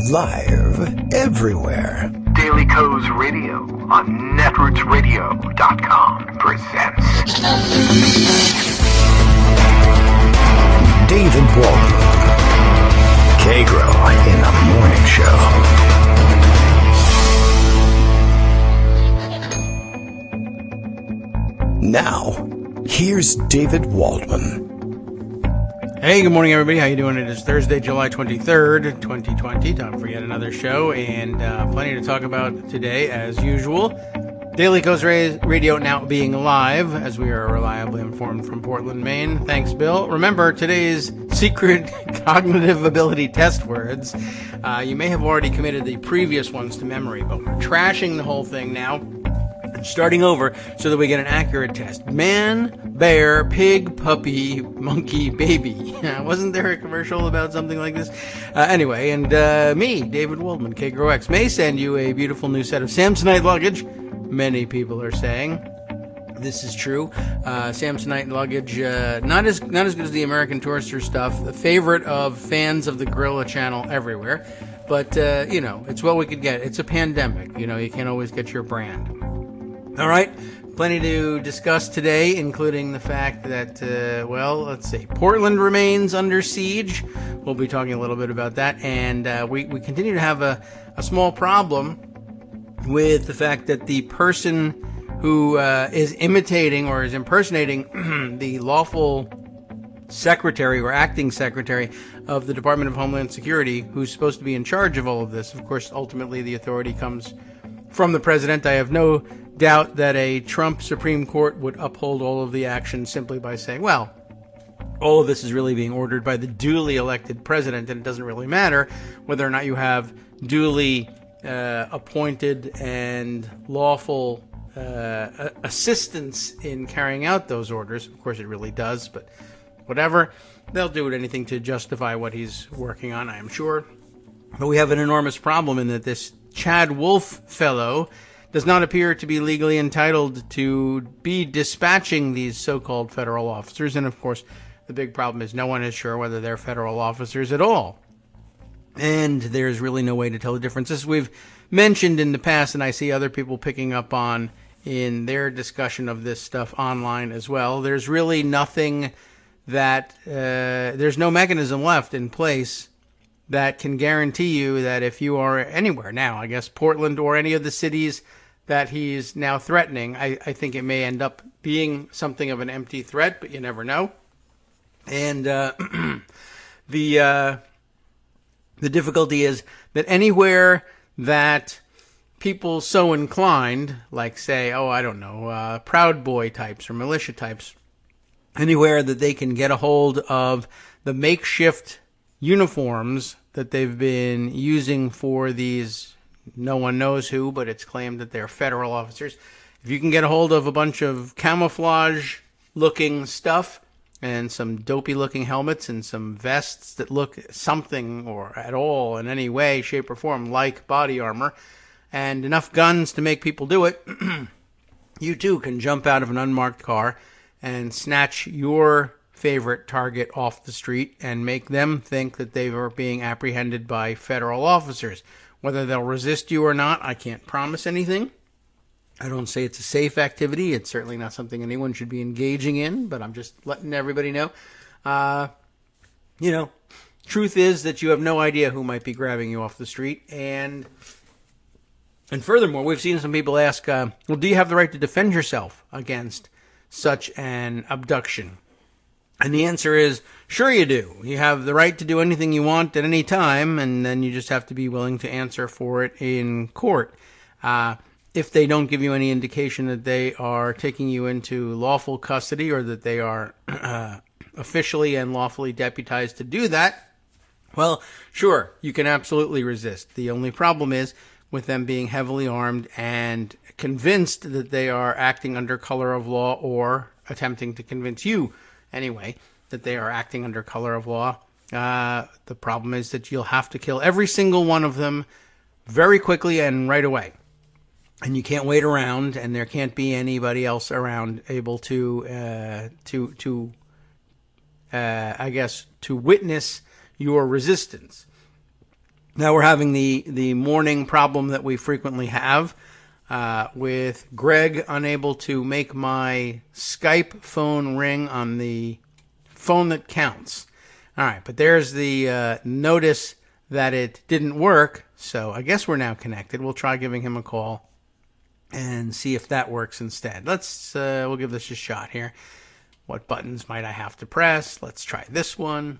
Live everywhere. Daily Co's Radio on netrootsradio.com presents David Waldman. Kagro in the Morning Show. Now, here's David Waldman. Hey, good morning, everybody. How you doing? It is Thursday, July 23rd, 2020. Time for yet another show, and plenty to talk about today, as usual. Daily Co's Radio now being live, as we are reliably informed from Portland, Maine. Thanks, Bill. Remember, today's secret cognitive ability test words. You may have already committed the previous ones to memory, but we're trashing the whole thing now. Starting over so that we get an accurate test. Man, bear, pig, puppy, monkey, baby. Wasn't there a commercial about something like this? Anyway, and me, David Waldman, Kagro X, may send you a beautiful new set of Samsonite luggage. Many people are saying this is true. Samsonite luggage, not as good as the American Tourister stuff. The favorite of fans of the Gorilla Channel everywhere. But, it's what we could get. It's a pandemic. You can't always get your brand. All right, plenty to discuss today, including the fact that, let's see, Portland remains under siege. We'll be talking a little bit about that, and we continue to have a small problem with the fact that the person who is imitating or is impersonating the lawful secretary or acting secretary of the Department of Homeland Security, who's supposed to be in charge of all of this. Of course, ultimately the authority comes from the president. I have no doubt that a Trump Supreme Court would uphold all of the action simply by saying, well, all of this is really being ordered by the duly elected president, and it doesn't really matter whether or not you have duly appointed and lawful assistance in carrying out those orders. Of course, it really does, but whatever. They'll do anything to justify what he's working on, I am sure. But we have an enormous problem in that this Chad Wolf fellow does not appear to be legally entitled to be dispatching these so-called federal officers. And, of course, the big problem is no one is sure whether they're federal officers at all. And there's really no way to tell the difference. As we've mentioned in the past, and I see other people picking up on in their discussion of this stuff online as well, there's really nothing that there's no mechanism left in place that can guarantee you that if you are anywhere now, I guess Portland or any of the cities that he's now threatening, I think it may end up being something of an empty threat, but you never know. And the difficulty is that anywhere that people so inclined, like say, Proud Boy types or militia types, anywhere that they can get a hold of the makeshift uniforms that they've been using for these, no one knows who, but it's claimed that they're federal officers. If you can get a hold of a bunch of camouflage-looking stuff and some dopey-looking helmets and some vests that look something or at all in any way, shape, or form like body armor, and enough guns to make people do it, you too can jump out of an unmarked car and snatch your favorite target off the street and make them think that they are being apprehended by federal officers. Whether they'll resist you or not, I can't promise anything. I don't say it's a safe activity. It's certainly not something anyone should be engaging in, but I'm just letting everybody know. Truth is that you have no idea who might be grabbing you off the street. And furthermore, we've seen some people ask, do you have the right to defend yourself against such an abduction? And the answer is, sure you do. You have the right to do anything you want at any time, and then you just have to be willing to answer for it in court. If they don't give you any indication that they are taking you into lawful custody or that they are officially and lawfully deputized to do that, well, sure, you can absolutely resist. The only problem is with them being heavily armed and convinced that they are acting under color of law, or attempting to convince you anyway that they are acting under color of law. The problem is that you'll have to kill every single one of them very quickly and right away. And you can't wait around, and there can't be anybody else around able to witness your resistance. Now we're having the morning problem that we frequently have with Greg unable to make my Skype phone ring on the phone that counts. All right, but there's the notice that it didn't work, so I guess we're now connected. We'll try giving him a call and see if that works instead. We'll give this a shot here. What buttons might I have to press? Let's try this one.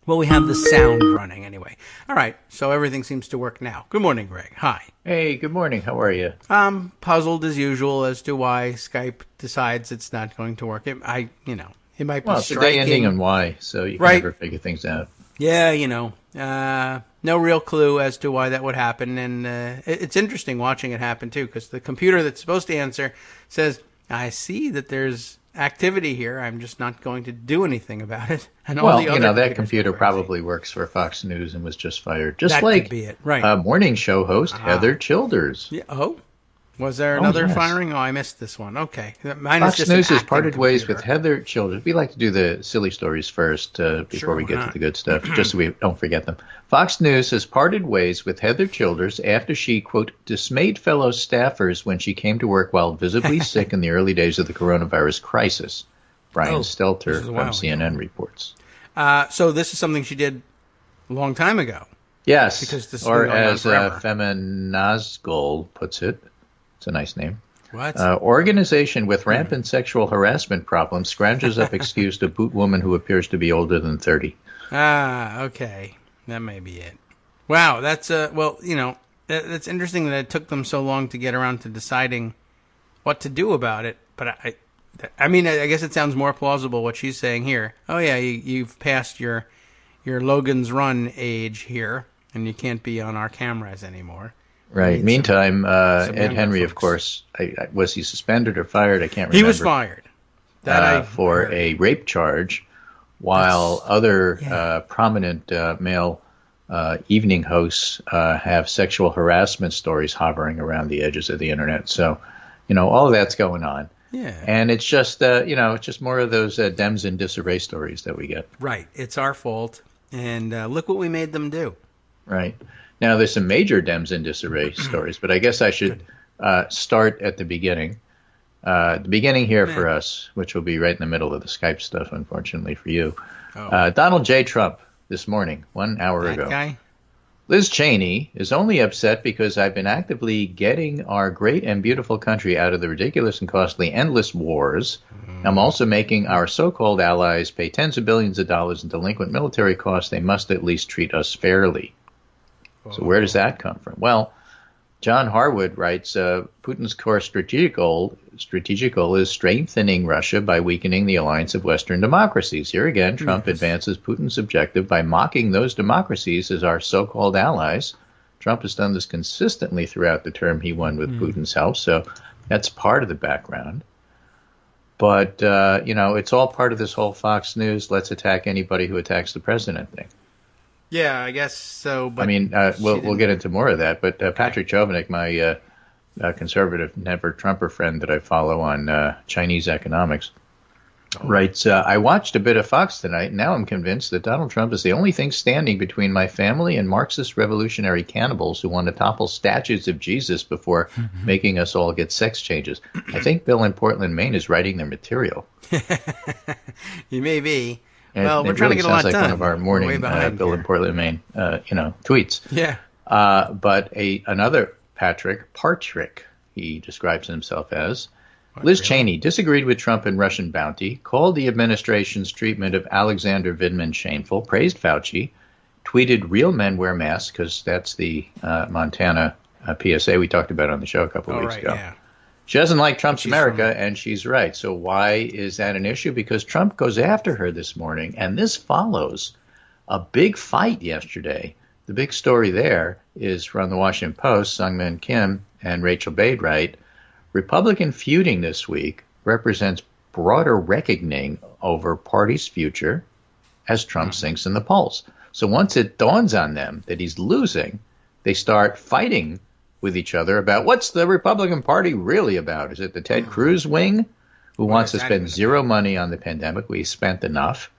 Well, we have the sound running anyway. All right, so everything seems to work now. Good morning, Greg. Hi. Hey, good morning. How are you? I'm puzzled as usual as to why Skype decides it's not going to work. It might be It's the striking. day ending on Y, so you can Right. never figure things out. Yeah, no real clue as to why that would happen. And it's interesting watching it happen, too, because the computer that's supposed to answer says, I see that there's activity here. I'm just not going to do anything about it. And all the other that computer probably works for Fox News and was just fired. Just that like could be it. Right. Morning show host Heather Childers. Yeah. Oh, was there another yes. firing? Oh, I missed this one. Okay. Mine Fox is just News an has parted active ways computer. with Heather Childers. We like to do the silly stories first before we get to the good stuff, just so we don't forget them. Fox News has parted ways with Heather Childers after she, quote, dismayed fellow staffers when she came to work while visibly sick in the early days of the coronavirus crisis. Brian Stelter this is a from while CNN reports. So this is something she did a long time ago. Yes, Because this has or been going on as forever. Fema Nazgul puts it, it's a nice name. What? Organization with rampant sexual harassment problems scrounges up excuse to boot woman who appears to be older than 30. Okay. That may be it. Wow, that's that's interesting that it took them so long to get around to deciding what to do about it. But I mean, I guess it sounds more plausible what she's saying here. Oh yeah, you've passed your Logan's Run age here, and you can't be on our cameras anymore. Right. Meantime, Ed younger Henry, of folks. course, was he suspended or fired? I can't remember. He was fired. For heard. a rape charge, while other prominent male evening hosts have sexual harassment stories hovering around the edges of the internet. So, all of that's going on. Yeah. And it's just, it's just more of those Dems in disarray stories that we get. Right. It's our fault, and look what we made them do. Right. Now, there's some major Dems in disarray stories, but I guess I should start at the beginning. The beginning here for us, which will be right in the middle of the Skype stuff, unfortunately for you. Donald J. Trump this morning, 1 hour That ago. guy? Liz Cheney is only upset because I've been actively getting our great and beautiful country out of the ridiculous and costly endless wars. I'm also making our so-called allies pay tens of billions of dollars in delinquent military costs. They must at least treat us fairly. So where does that come from? Well, John Harwood writes, Putin's core strategic goal is strengthening Russia by weakening the alliance of Western democracies. Here again, Trump advances Putin's objective by mocking those democracies as our so-called allies. Trump has done this consistently throughout the term he won with Putin's help, so that's part of the background. But, it's all part of this whole Fox News, let's attack anybody who attacks the president thing. Yeah, I guess so. But I mean, we'll get into more of that. But Patrick Jovanik, my conservative never Trumper friend that I follow on Chinese economics, writes, I watched a bit of Fox tonight, and now I'm convinced that Donald Trump is the only thing standing between my family and Marxist revolutionary cannibals who want to topple statues of Jesus before making us all get sex changes. I think Bill in Portland, Maine is writing their material. You may be. And well, we're it trying really to get a lot sounds like done. one of our We're morning way behind Bill here. in Portland, Maine, tweets. Yeah. But another Patrick, Partrick, he describes himself as. Liz Cheney disagreed with Trump and Russian bounty, called the administration's treatment of Alexander Vindman shameful, praised Fauci, tweeted real men wear masks, because that's the Montana PSA we talked about on the show a couple of weeks ago. Yeah. She doesn't like Trump's She's America, from- and she's right. So why is that an issue? Because Trump goes after her this morning, and this follows a big fight yesterday. The big story there is from the Washington Post, Sungmin Kim and Rachel Bade write, Republican feuding this week represents broader reckoning over party's future as Trump sinks in the polls. So once it dawns on them that he's losing, they start fighting with each other about what's the Republican Party really about? Is it the Ted Cruz wing who wants to spend zero money on the pandemic? We spent enough,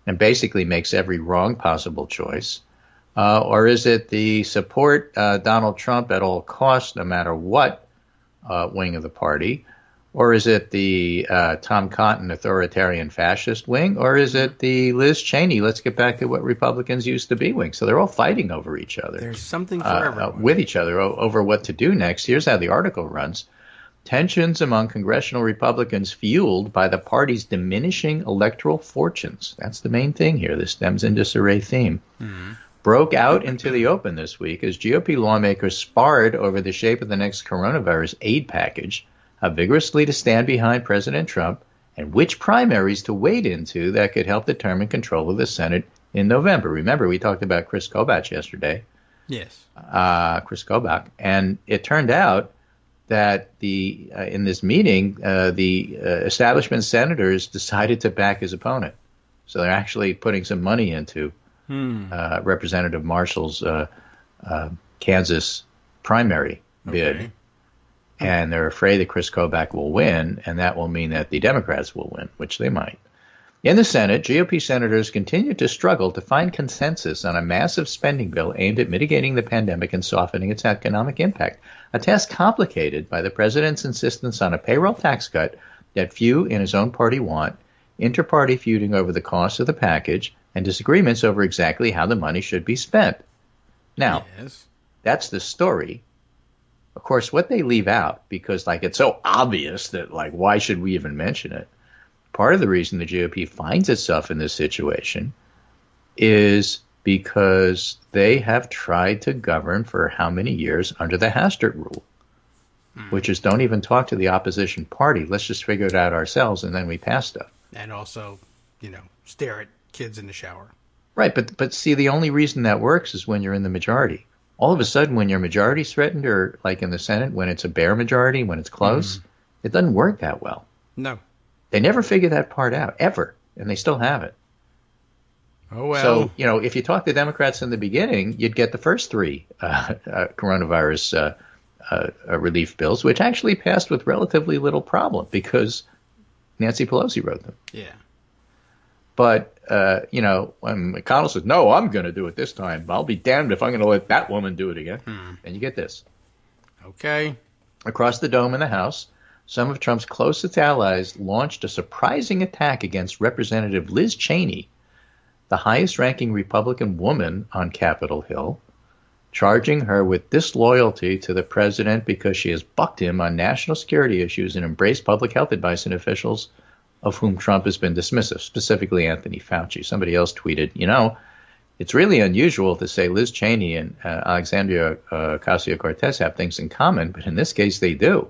and basically makes every wrong possible choice. Or is it the support Donald Trump at all costs, no matter what wing of the party? Or is it the Tom Cotton authoritarian fascist wing? Or is it the Liz Cheney, let's get back to what Republicans used to be wing? So they're all fighting over each other. There's something for everyone. With each other over what to do next. Here's how the article runs. Tensions among congressional Republicans fueled by the party's diminishing electoral fortunes. That's the main thing here. This stems in disarray theme. Broke out into the open this week as GOP lawmakers sparred over the shape of the next coronavirus aid package, how vigorously to stand behind President Trump, and which primaries to wade into that could help determine control of the Senate in November. Remember, we talked about Chris Kobach yesterday. Yes. Chris Kobach. And it turned out that in this meeting, the establishment senators decided to back his opponent. So they're actually putting some money into Representative Marshall's Kansas primary bid. Okay. And they're afraid that Chris Kobach will win, and that will mean that the Democrats will win, which they might. In the Senate, GOP senators continue to struggle to find consensus on a massive spending bill aimed at mitigating the pandemic and softening its economic impact, a task complicated by the president's insistence on a payroll tax cut that few in his own party want, inter-party feuding over the cost of the package, and disagreements over exactly how the money should be spent. Now, that's the story. Of course, what they leave out, because it's so obvious that why should we even mention it? Part of the reason the GOP finds itself in this situation is because they have tried to govern for how many years under the Hastert rule, which is don't even talk to the opposition party. Let's just figure it out ourselves, and then we pass stuff. And also, stare at kids in the shower. Right, but see, the only reason that works is when you're in the majority. All of a sudden, when your majority is threatened, or like in the Senate, when it's a bare majority, when it's close, it doesn't work that well. No. They never figure that part out, ever, and they still have it. Oh, well. So, if you talk to Democrats in the beginning, you'd get the first three coronavirus relief bills, which actually passed with relatively little problem because Nancy Pelosi wrote them. Yeah. But, when McConnell says, no, I'm going to do it this time, I'll be damned if I'm going to let that woman do it again. And you get this. Okay. Across the dome in the House, some of Trump's closest allies launched a surprising attack against Representative Liz Cheney, the highest-ranking Republican woman on Capitol Hill, charging her with disloyalty to the president because she has bucked him on national security issues and embraced public health advice and officials of whom Trump has been dismissive, specifically Anthony Fauci. Somebody else tweeted, it's really unusual to say Liz Cheney and Alexandria Ocasio-Cortez have things in common, but in this case they do.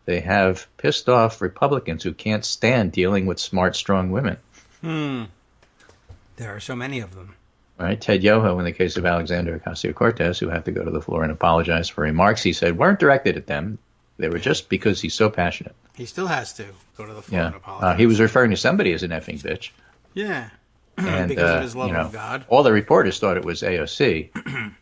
They have pissed off Republicans who can't stand dealing with smart, strong women. There are so many of them. Right? Ted Yoho, in the case of Alexandria Ocasio-Cortez, who had to go to the floor and apologize for remarks he said weren't directed at them. They were just because he's so passionate. He still has to go to the floor and apologize. He was referring to somebody as an effing bitch. Yeah. And, because of his love of God. All the reporters thought it was AOC.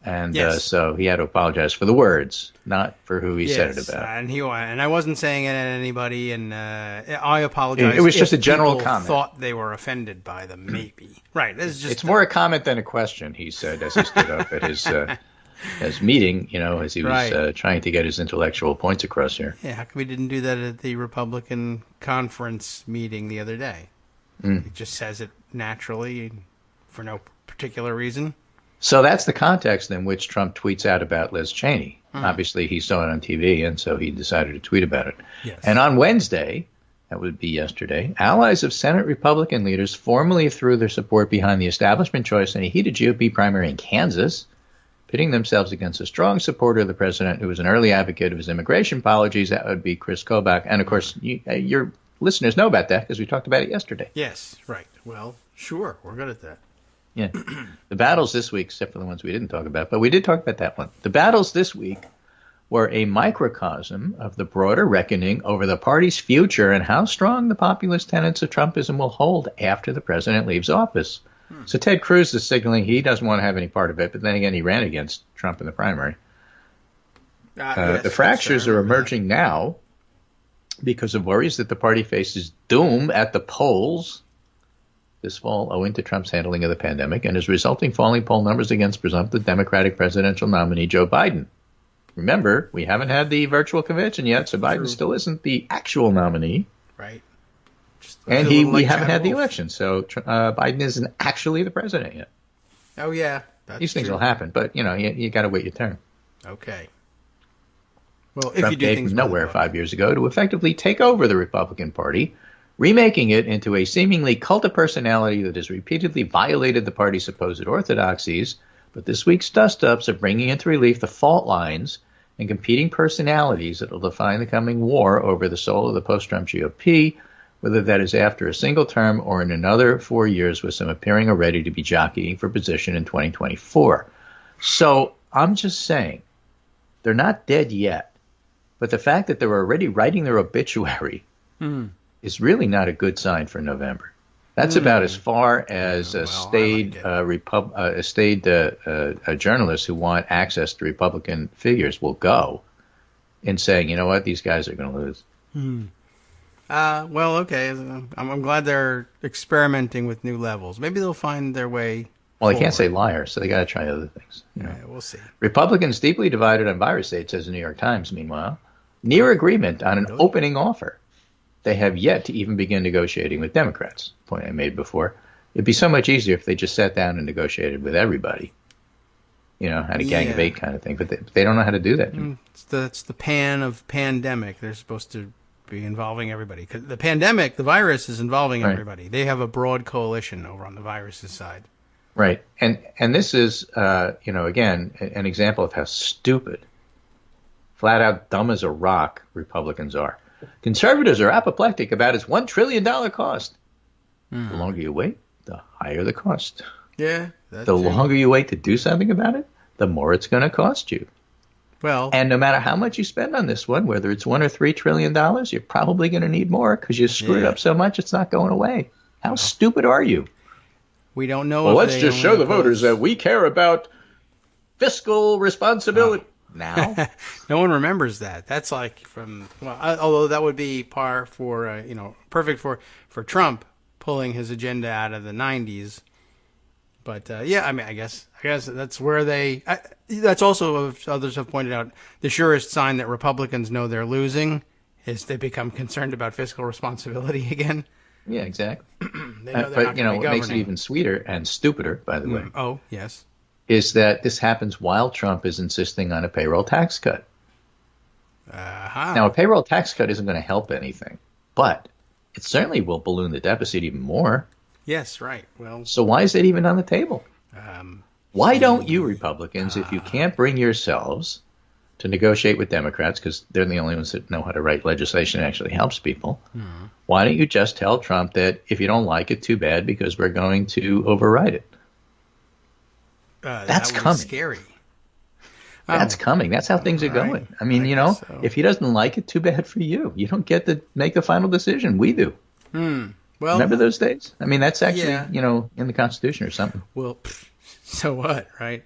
And so he had to apologize for the words, not for who he said it about. And I wasn't saying it at anybody, and I apologize. It was just if a general people comment. Thought they were offended by them, maybe. Right. It's more a comment than a question, he said, as he stood up at his meeting, as he was trying to get his intellectual points across here. Yeah, how come we didn't do that at the Republican conference meeting the other day? He just says it naturally for no particular reason. So that's the context in which Trump tweets out about Liz Cheney. Obviously, he saw it on TV, and so he decided to tweet about it. Yes. And on Wednesday, that would be yesterday, allies of Senate Republican leaders formally threw their support behind the establishment choice in a heated GOP primary in Kansas, pitting themselves against a strong supporter of the president who was an early advocate of his immigration policies. That would be Chris Kobach. And, of course, your listeners know about that because we talked about it yesterday. Yes, right. Well, sure, we're good at that. Yeah. The battles this week, except for the ones we didn't talk about, but we did talk about that one. The battles this week were a microcosm of the broader reckoning over the party's future and how strong the populist tenets of Trumpism will hold after the president leaves office. So Ted Cruz is signaling he doesn't want to have any part of it, but then again, he ran against Trump in the primary. The fractures are emerging now because of worries that the party faces doom at the polls this fall owing to Trump's handling of the pandemic and his resulting falling poll numbers against presumptive Democratic presidential nominee Joe Biden. Remember, we haven't had the virtual convention yet, so Biden still isn't the actual nominee. Right. And we haven't had the election, so Biden isn't actually the president yet. Oh, yeah. These things will happen, but, you got to wait your turn. Okay. Well, if Trump you do came things from nowhere 5 years ago to effectively take over the Republican Party, remaking it into a seemingly cult of personality that has repeatedly violated the party's supposed orthodoxies. But this week's dust-ups are bringing into relief the fault lines and competing personalities that will define the coming war over the soul of the post-Trump GOP, whether that is after a single term or in another 4 years, with some appearing already to be jockeying for position in 2024. So I'm just saying, they're not dead yet. But the fact that they're already writing their obituary is really not a good sign for November. That's about as far as staid journalists who want access to Republican figures will go in saying, you know what, these guys are going to lose. Well, okay. I'm glad they're experimenting with new levels. Maybe they'll find their way. Well, they can't say liar, so they got to try other things. Yeah, we'll see. Republicans deeply divided on virus aid, says the New York Times, meanwhile. Near agreement on an opening offer. They have yet to even begin negotiating with Democrats. Point I made before. It'd be so much easier if they just sat down and negotiated with everybody. Had a gang of eight kind of thing. But they don't know how to do that. It's the pan of pandemic. They're supposed to be involving everybody. 'Cause the pandemic, the virus is involving everybody. They have a broad coalition over on the virus's side. Right. And this is, again, an example of how stupid, flat out dumb as a rock Republicans are. Conservatives are apoplectic about its $1 trillion cost. The longer you wait, the higher the cost. Yeah. The longer you wait to do something about it, the more it's going to cost you. Well, and no matter how much you spend on this one, whether it's $1 or $3 trillion, you're probably going to need more because you screwed up so much it's not going away. How stupid are you? We don't know. Well, let's just show the voters that we care about fiscal responsibility. Now, no one remembers that. That's like although that would be par for perfect for Trump pulling his agenda out of the 90s. But I guess that's where that's also, as others have pointed out, the surest sign that Republicans know they're losing is they become concerned about fiscal responsibility again. Yeah, exactly. They know but what makes it even sweeter and stupider, by the way. Oh, yes. Is that this happens while Trump is insisting on a payroll tax cut. Now, a payroll tax cut isn't going to help anything, but it certainly will balloon the deficit even more. Yes, right. Well, so why is it even on the table? Why don't you Republicans, if you can't bring yourselves to negotiate with Democrats, because they're the only ones that know how to write legislation that actually helps people, why don't you just tell Trump that if you don't like it, too bad, because we're going to override it? That's coming. Scary. That's coming. That's how things are going. I mean, if he doesn't like it, too bad for you. You don't get to make the final decision. We do. Well, remember those days? I mean, that's actually, in the Constitution or something. Well, so what, right?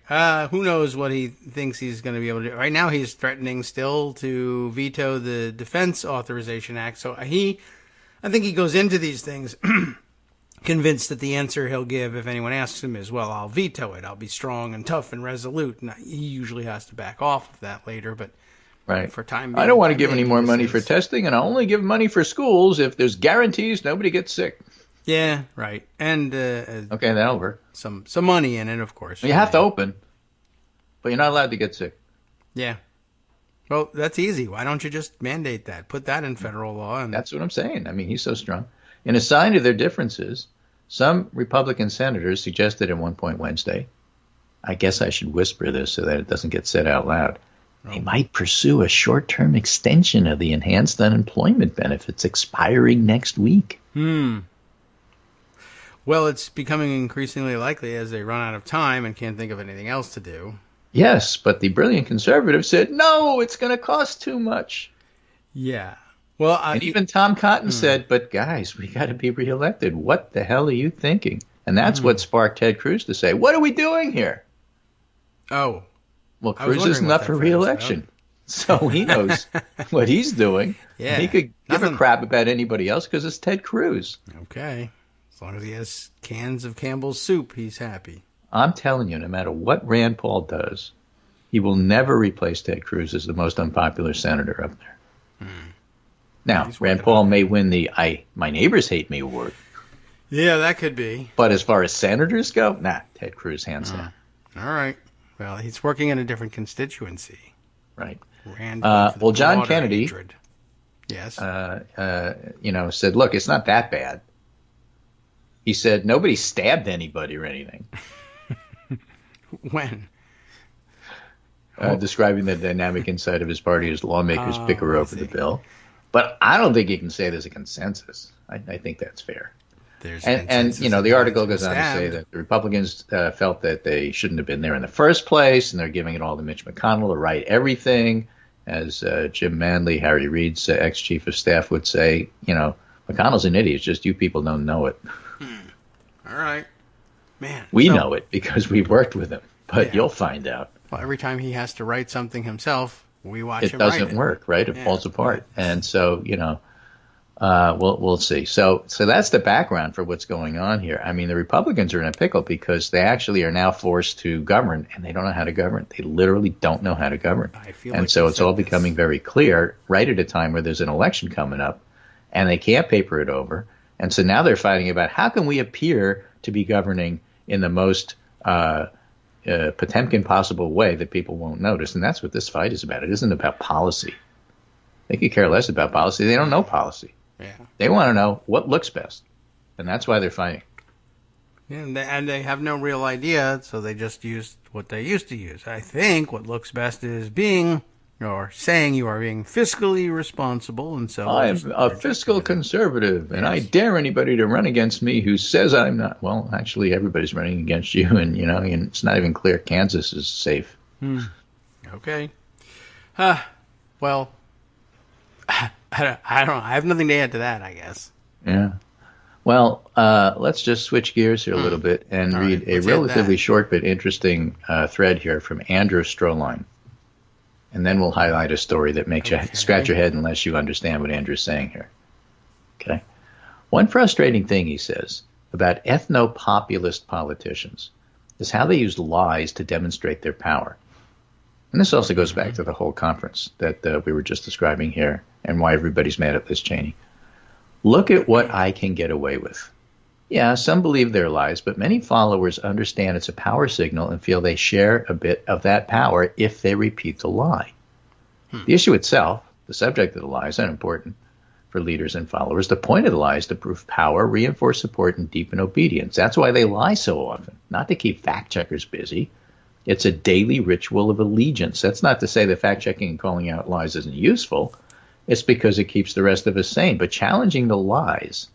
Who knows what he thinks he's going to be able to do. Right now, he's threatening still to veto the Defense Authorization Act. So I think he goes into these things convinced that the answer he'll give if anyone asks him is, well, I'll veto it. I'll be strong and tough and resolute. And he usually has to back off of that later, but for time being, I don't want to give any more money for testing, and I'll only give money for schools if there's guarantees nobody gets sick. Yeah, right. And okay, that'll work. Some money in it, of course. You have to open, but you're not allowed to get sick. Yeah. Well, that's easy. Why don't you just mandate that? Put that in federal law. And that's what I'm saying. I mean, he's so strong. In a sign of their differences, some Republican senators suggested at one point Wednesday, I guess I should whisper this so that it doesn't get said out loud, they might pursue a short-term extension of the enhanced unemployment benefits expiring next week. Well, it's becoming increasingly likely as they run out of time and can't think of anything else to do. Yes, but the brilliant conservative said, no, it's going to cost too much. Yeah. Well, and even Tom Cotton said, but guys, we got to be reelected. What the hell are you thinking? And that's what sparked Ted Cruz to say, what are we doing here? Oh. Well, Cruz isn't up for reelection. So he knows what he's doing. Yeah. He could give a crap about anybody else because it's Ted Cruz. Okay. long as he has cans of Campbell's soup, he's happy. I'm telling you, no matter what Rand Paul does, he will never replace Ted Cruz as the most unpopular senator up there. Now, Rand Paul may win the My Neighbors Hate Me award. Yeah, that could be. But as far as senators go, Ted Cruz hands down. All right. Well, he's working in a different constituency. Right. Rand well, John Kennedy, hatred. Yes. Said, look, it's not that bad. He said, nobody stabbed anybody or anything. When? Describing the dynamic inside of his party as lawmakers bicker over the bill. But I don't think you can say there's a consensus. I think that's fair. And the article goes on to say that the Republicans felt that they shouldn't have been there in the first place, and they're giving it all to Mitch McConnell to write everything. As Jim Manley, Harry Reid's ex-chief of staff, would say, McConnell's an idiot. It's just you people don't know it. All right. Man. We know it because we've worked with him, but you'll find out. Well, every time he has to write something himself, we watch him write it. It doesn't work, right? It falls apart. And so, we'll see. So that's the background for what's going on here. I mean, the Republicans are in a pickle because they actually are now forced to govern, and they don't know how to govern. They literally don't know how to govern. And so it's all becoming very clear right at a time where there's an election coming up, and they can't paper it over. And so now they're fighting about how can we appear to be governing in the most Potemkin possible way that people won't notice. And that's what this fight is about. It isn't about policy. They could care less about policy. They don't know policy. Yeah. They want to know what looks best. And that's why they're fighting. Yeah, and they have no real idea, so they just use what they used to use. I think what looks best is saying you are being fiscally responsible, and so I'm a fiscal conservative, and I dare anybody to run against me who says I'm not. Well, actually, everybody's running against you, and and it's not even clear Kansas is safe. Okay. Well, I don't know. I have nothing to add to that, I guess. Yeah. Well, let's just switch gears here a little bit and read a relatively short but interesting thread here from Andrew Stroline. And then we'll highlight a story that makes you scratch your head unless you understand what Andrew's saying here. Okay. One frustrating thing, he says, about ethno-populist politicians is how they use lies to demonstrate their power. And this also goes back to the whole conference that we were just describing here and why everybody's mad at Liz Cheney. Look at what I can get away with. Yeah, some believe their lies, but many followers understand it's a power signal and feel they share a bit of that power if they repeat the lie. The issue itself, the subject of the lie, is unimportant for leaders and followers. The point of the lie is to prove power, reinforce support, and deepen obedience. That's why they lie so often, not to keep fact-checkers busy. It's a daily ritual of allegiance. That's not to say that fact-checking and calling out lies isn't useful. It's because it keeps the rest of us sane. But challenging the lies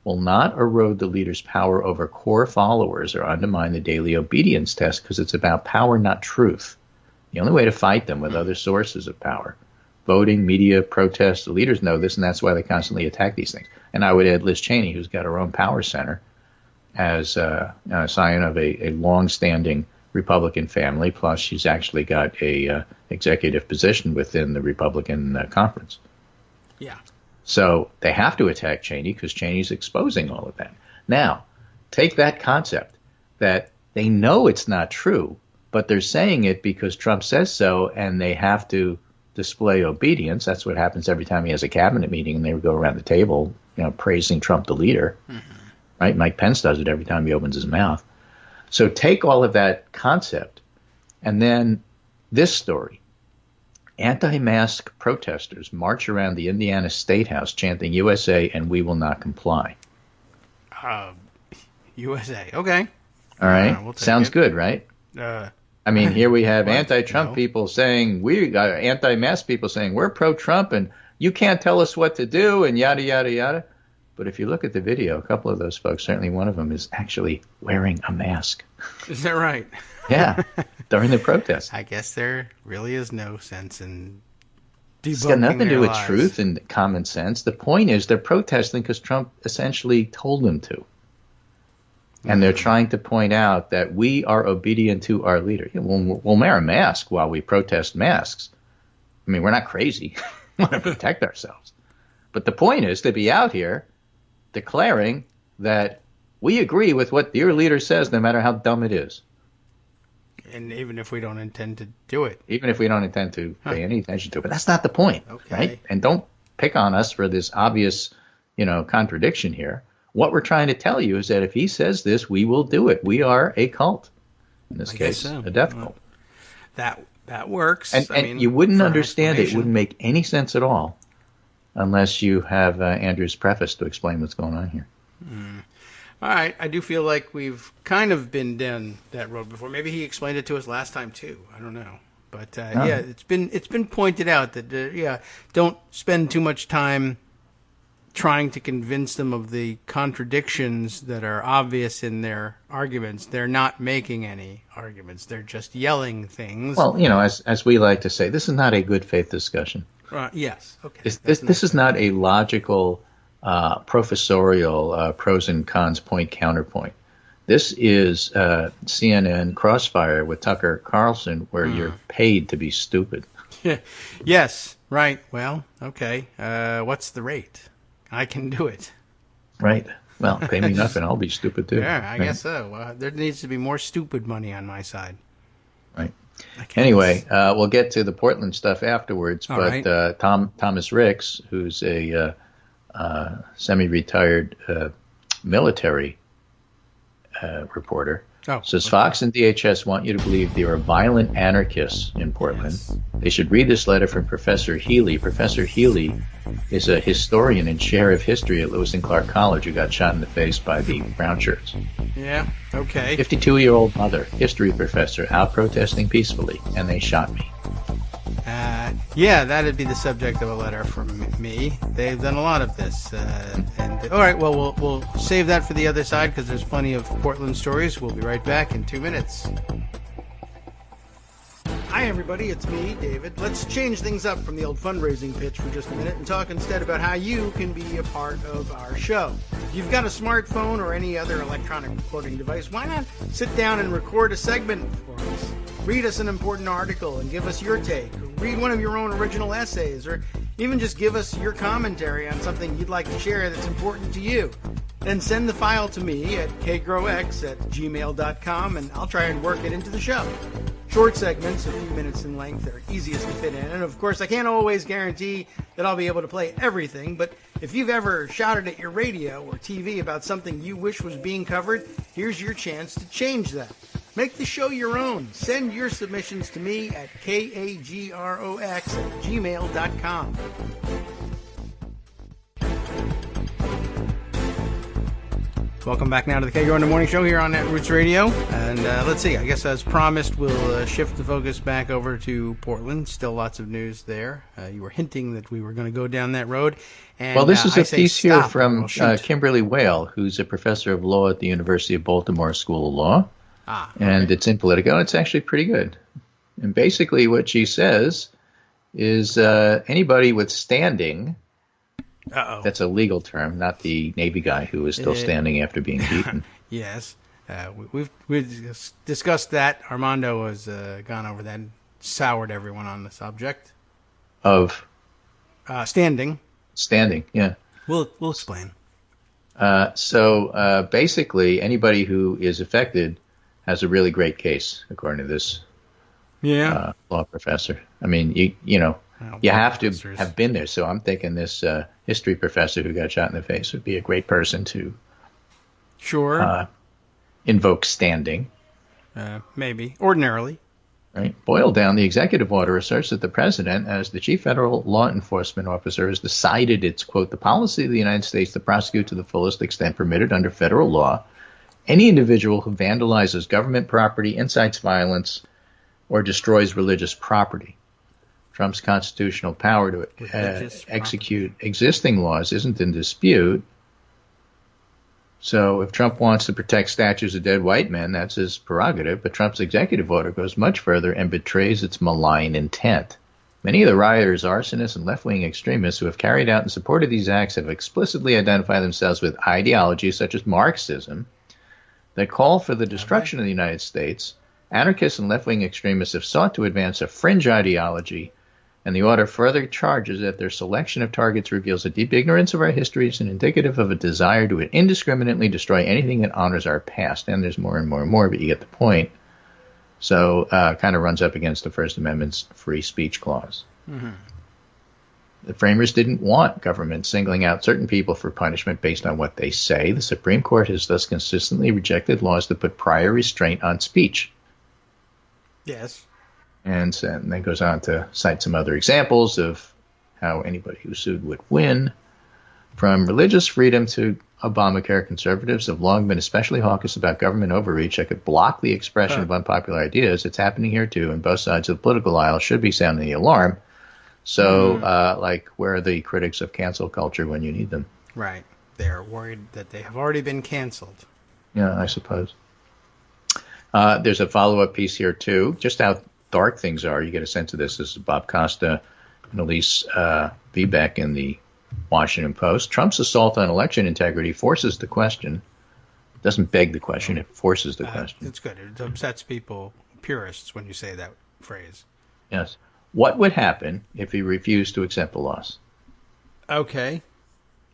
will not erode the leader's power over core followers or undermine the daily obedience test because it's about power, not truth. The only way to fight them with other sources of power, voting, media, protests, the leaders know this, and that's why they constantly attack these things. And I would add Liz Cheney, who's got her own power center, as a scion of a long-standing Republican family, plus she's actually got a executive position within the Republican conference. Yeah. So they have to attack Cheney because Cheney's exposing all of that. Now, take that concept that they know it's not true, but they're saying it because Trump says so, and they have to display obedience. That's what happens every time he has a cabinet meeting, and they go around the table, praising Trump, the leader. Right? Mike Pence does it every time he opens his mouth. So take all of that concept, and then this story. Anti-mask protesters march around the Indiana State House chanting USA and we will not comply. USA. Okay. All right. We'll Sounds good, right? I mean, here we have anti-Trump people saying, anti-mask people saying, we're pro-Trump and you can't tell us what to do and yada, yada, yada. But if you look at the video, a couple of those folks, certainly one of them, is actually wearing a mask. Is that right? Yeah, during the protest. I guess there really is no sense in debunking It's got nothing to do with lies. truth and common sense. The point is they're protesting because Trump essentially told them to. And they're trying to point out that we are obedient to our leader. We'll wear a mask while we protest masks. I mean, we're not crazy. We want to protect ourselves. But the point is to be out here declaring that we agree with what your leader says, no matter how dumb it is. And even if we don't intend to do it. Even if we don't intend to pay any attention to it. But that's not the point, Okay. right? And don't pick on us for this obvious, contradiction here. What we're trying to tell you is that if he says this, we will do it. We are a cult. In this case, so. a death cult. That works. And you wouldn't understand it. It wouldn't make any sense at all unless you have Andrew's preface to explain what's going on here. All right. I do feel like we've kind of been down that road before. Maybe he explained it to us last time too. I don't know. But yeah, it's been pointed out that don't spend too much time trying to convince them of the contradictions that are obvious in their arguments. They're not making any arguments. They're just yelling things. Well, as we like to say, this is not a good faith discussion. Yes. Okay. This is not a logical, professorial pros and cons point counterpoint. This is CNN Crossfire with Tucker Carlson, where you're paid to be stupid. Yes. Right. Well, okay. What's the rate? I can do it. Right. Well, pay me nothing. I'll be stupid too. Yeah, I guess so. There needs to be more stupid money on my side. Right. Anyway, we'll get to the Portland stuff afterwards. All but right. Thomas Ricks, who's a semi-retired military reporter, says Fox and DHS want you to believe there are violent anarchists in Portland. Yes. They should read this letter from Professor Healy. Professor Healy is a historian and chair of history at Lewis and Clark College who got shot in the face by the brown shirts. Yeah, okay. 52-year-old mother, history professor, out protesting peacefully, and they shot me. Yeah, that'd be the subject of a letter from me. They've done a lot of this. All right, well, we'll save that for the other side because there's plenty of Portland stories. We'll be right back in 2 minutes. Hi, everybody. It's me, David. Let's change things up from the old fundraising pitch for just a minute and talk instead about how you can be a part of our show. If you've got a smartphone or any other electronic recording device, why not sit down and record a segment for us? Read us an important article and give us your take. Or read one of your own original essays, or even just give us your commentary on something you'd like to share that's important to you. Then send the file to me at kagrox@gmail.com, and I'll try and work it into the show. Short segments, a few minutes in length, are easiest to fit in. And of course, I can't always guarantee that I'll be able to play everything, but if you've ever shouted at your radio or TV about something you wish was being covered, here's your chance to change that. Make the show your own. Send your submissions to me at kagrox@gmail.com. Welcome back now to the Kagro in the Morning Show here on Netroots Radio. And let's see, I guess as promised, we'll shift the focus back over to Portland. Still lots of news there. You were hinting that we were going to go down that road. And, well, this is a piece here from shoot. Kimberly Whale, who's a professor of law at the University of Baltimore School of Law. And it's in Politico. It's actually pretty good. And basically what she says is anybody with standing... Uh-oh. That's a legal term, not the Navy guy who is still standing after being beaten. Yes. We've discussed that. Armando has gone over that, soured everyone on the subject. Of? Standing. Standing, yeah. We'll explain. So basically, anybody who is affected has a really great case, according to this law professor. I mean, you know, you have to have been there. So I'm thinking this history professor who got shot in the face would be a great person to invoke standing. Maybe. Ordinarily. Right. Boiled down, the executive order asserts that the president, as the chief federal law enforcement officer, has decided it's, quote, the policy of the United States to prosecute to the fullest extent permitted under federal law any individual who vandalizes government property, incites violence, or destroys religious property. Trump's constitutional power to execute existing laws isn't in dispute. So if Trump wants to protect statues of dead white men, that's his prerogative. But Trump's executive order goes much further and betrays its malign intent. Many of the rioters, arsonists, and left-wing extremists who have carried out and supported these acts have explicitly identified themselves with ideologies such as Marxism that call for the destruction of the United States. Anarchists and left-wing extremists have sought to advance a fringe ideology And the order further charges that their selection of targets reveals a deep ignorance of our histories and indicative of a desire to indiscriminately destroy anything that honors our past. And there's more and more and more, but you get the point. So kind of runs up against the First Amendment's free speech clause. Mm-hmm. The framers didn't want government singling out certain people for punishment based on what they say. The Supreme Court has thus consistently rejected laws that put prior restraint on speech. Yes. And then goes on to cite some other examples of how anybody who sued would win. From religious freedom to Obamacare, conservatives have long been especially hawkish about government overreach that could block the expression of unpopular ideas. It's happening here, too, and both sides of the political aisle should be sounding the alarm. So, where are the critics of cancel culture when you need them? Right. They're worried that they have already been canceled. Yeah, I suppose. There's a follow-up piece here, too. Just how dark things are. You get a sense of this. This is Bob Costa and Elise Viebeck in the Washington Post. Trump's assault on election integrity forces the question. It doesn't beg the question. It forces the question. It's good. It upsets people, purists, when you say that phrase. Yes. What would happen if he refused to accept the loss? Okay.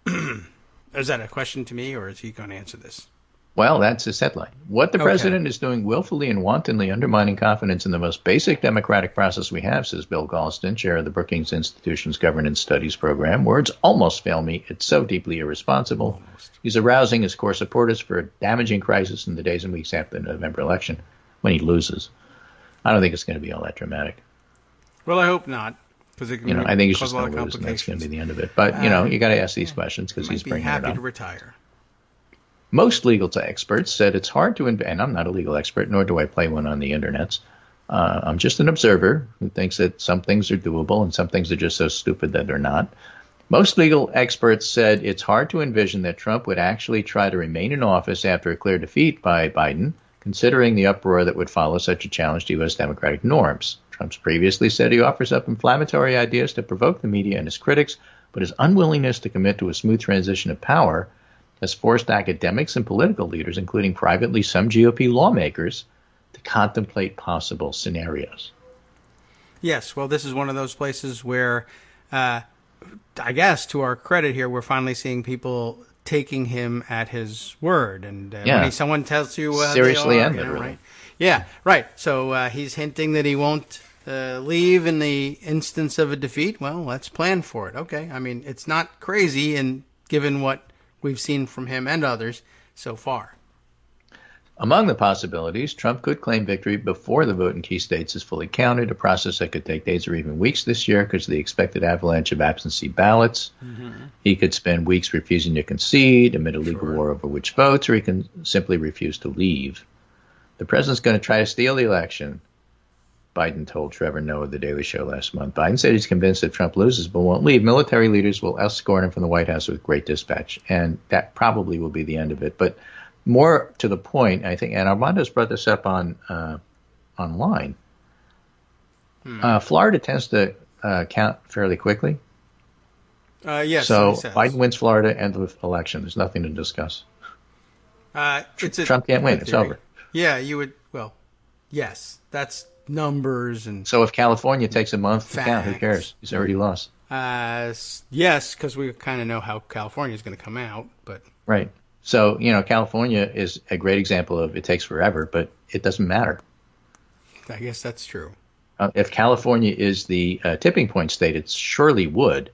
Is that a question to me, or is he going to answer this? Well, that's his headline. What the president is doing willfully and wantonly undermining confidence in the most basic democratic process we have, says Bill Galston, chair of the Brookings Institution's Governance Studies program. Words almost fail me. It's so deeply irresponsible. He's arousing his core supporters for a damaging crisis in the days and weeks after the November election when he loses. I don't think it's going to be all that dramatic. Well, I hope not, because it can I think he's cause just a lot going of to lose, and that's going complications. to be the end of it. But, you got to ask these questions because he's bringing it up. Happy to retire. Most legal experts said it's hard to invent, and I'm not a legal expert, nor do I play one on the internets. I'm just an observer who thinks that some things are doable and some things are just so stupid that they're not. Most legal experts said it's hard to envision that Trump would actually try to remain in office after a clear defeat by Biden, considering the uproar that would follow such a challenge to U.S. democratic norms. Trump's previously said he offers up inflammatory ideas to provoke the media and his critics, but his unwillingness to commit to a smooth transition of power has forced academics and political leaders, including privately some GOP lawmakers, to contemplate possible scenarios. Yes, well, this is one of those places where, I guess, to our credit here, we're finally seeing people taking him at his word. And when someone tells you seriously they are, and literally. right? Yeah, right. So he's hinting that he won't leave in the instance of a defeat. Well, let's plan for it. Okay. I mean, it's not crazy, and given what we've seen from him and others so far. Among the possibilities, Trump could claim victory before the vote in key states is fully counted, a process that could take days or even weeks this year because of the expected avalanche of absentee ballots. Mm-hmm. He could spend weeks refusing to concede amid a legal war over which votes, or he can simply refuse to leave. The president's going to try to steal the election, Biden told Trevor Noah of The Daily Show last month. Biden said he's convinced that Trump loses but won't leave. Military leaders will escort him from the White House with great dispatch, and that probably will be the end of it. But more to the point, I think, and Armando's brought this up on online, Florida tends to count fairly quickly. Yes. So Biden wins Florida, end of election. There's nothing to discuss. Trump can't win. It's over. Yeah, you would. Well, yes, that's numbers and. So if California takes a month to count, who cares? He's already lost. Yes, because we kind of know how California is going to come out, but. Right. So, California is a great example of it takes forever, but it doesn't matter. I guess that's true. If California is the tipping point state, it surely would,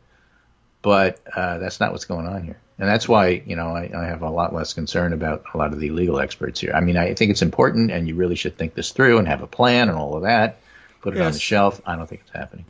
but that's not what's going on here. And that's why, I have a lot less concern about a lot of the legal experts here. I mean, I think it's important, and you really should think this through and have a plan and all of that. Put it on the shelf. I don't think it's happening.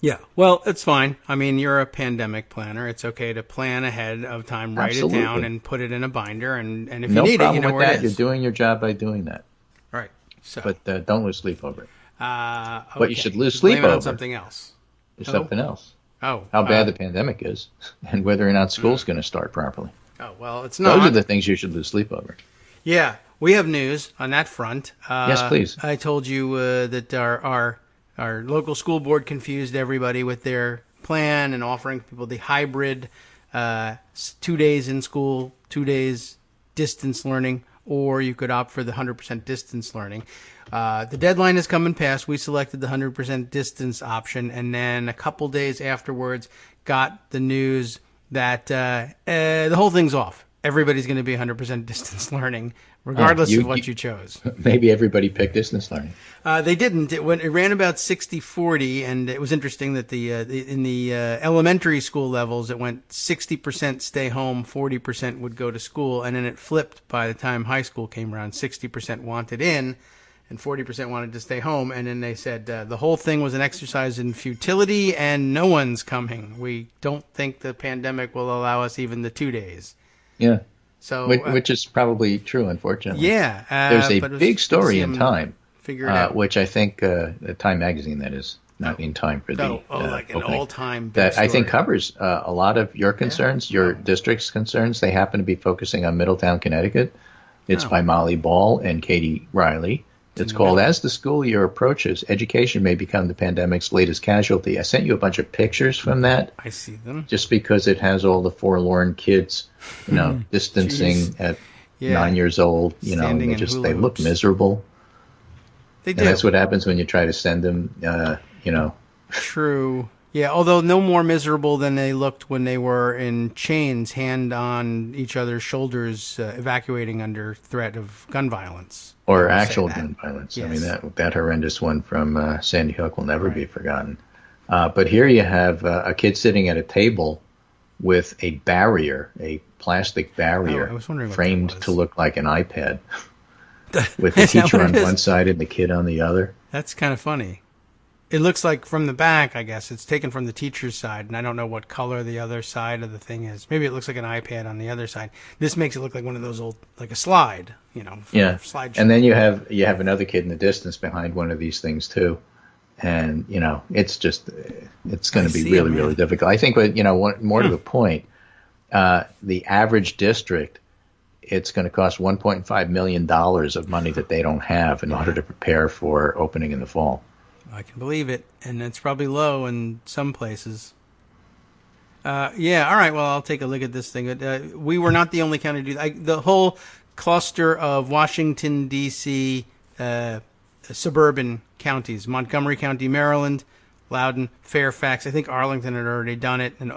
Yeah, well, it's fine. I mean, you're a pandemic planner. It's okay to plan ahead of time, write it down, and put it in a binder. And if you need it, you know where it is. You're doing your job by doing that. Right. So, but don't lose sleep over it. Okay. What you should lose sleep Blame it over on something else. is something else. Oh. How bad the pandemic is, and whether or not school's going to start properly. Oh, well, it's not. Those are the things you should lose sleep over. Yeah, we have news on that front. Yes, please. I told you that our local school board confused everybody with their plan and offering people the hybrid 2 days in school, 2 days distance learning, or you could opt for the 100% distance learning. The deadline has come and passed. We selected the 100% distance option, and then a couple days afterwards got the news that the whole thing's off. Everybody's going to be 100% distance learning, regardless of what you chose. Maybe everybody picked distance learning. They didn't. It ran about 60-40, and it was interesting that in the elementary school levels, it went 60% stay home, 40% would go to school, and then it flipped by the time high school came around. 60% wanted in, and 40% wanted to stay home, and then they said the whole thing was an exercise in futility, and no one's coming. We don't think the pandemic will allow us even the 2 days. Yeah. So, which is probably true, unfortunately. Yeah. There's a big story in Time, which I think Time magazine, that is, not in Time for the like an opening, all-time that story. I think covers a lot of your concerns, your district's concerns. They happen to be focusing on Middletown, Connecticut. It's by Molly Ball and Katie Riley. It's called As the School Year Approaches, Education May Become the Pandemic's Latest Casualty. I sent you a bunch of pictures from that. I see them. Just because it has all the forlorn kids, distancing at 9 years old, and they look miserable. They do. And that's what happens when you try to send them, True. Yeah, although no more miserable than they looked when they were in chains, hand on each other's shoulders, evacuating under threat of gun violence. Or actual gun violence. Yes. I mean, that horrendous one from Sandy Hook will never be forgotten. But here you have a kid sitting at a table with a barrier, a plastic barrier, framed to look like an iPad, with the teacher on one side and the kid on the other. That's kind of funny. It looks like from the back, I guess. It's taken from the teacher's side, and I don't know what color the other side of the thing is. Maybe it looks like an iPad on the other side. This makes it look like one of those old, like a slide, slide. And then you have another kid in the distance behind one of these things too, and it's going to be really, really difficult. I think, more to the point, the average district, it's going to cost $1.5 million of money that they don't have in order to prepare for opening in the fall. I can believe it, and it's probably low in some places. All right, well, I'll take a look at this thing. We were not the only county to do that. The whole cluster of Washington, D.C., suburban counties, Montgomery County, Maryland, Loudoun, Fairfax. I think Arlington had already done it. And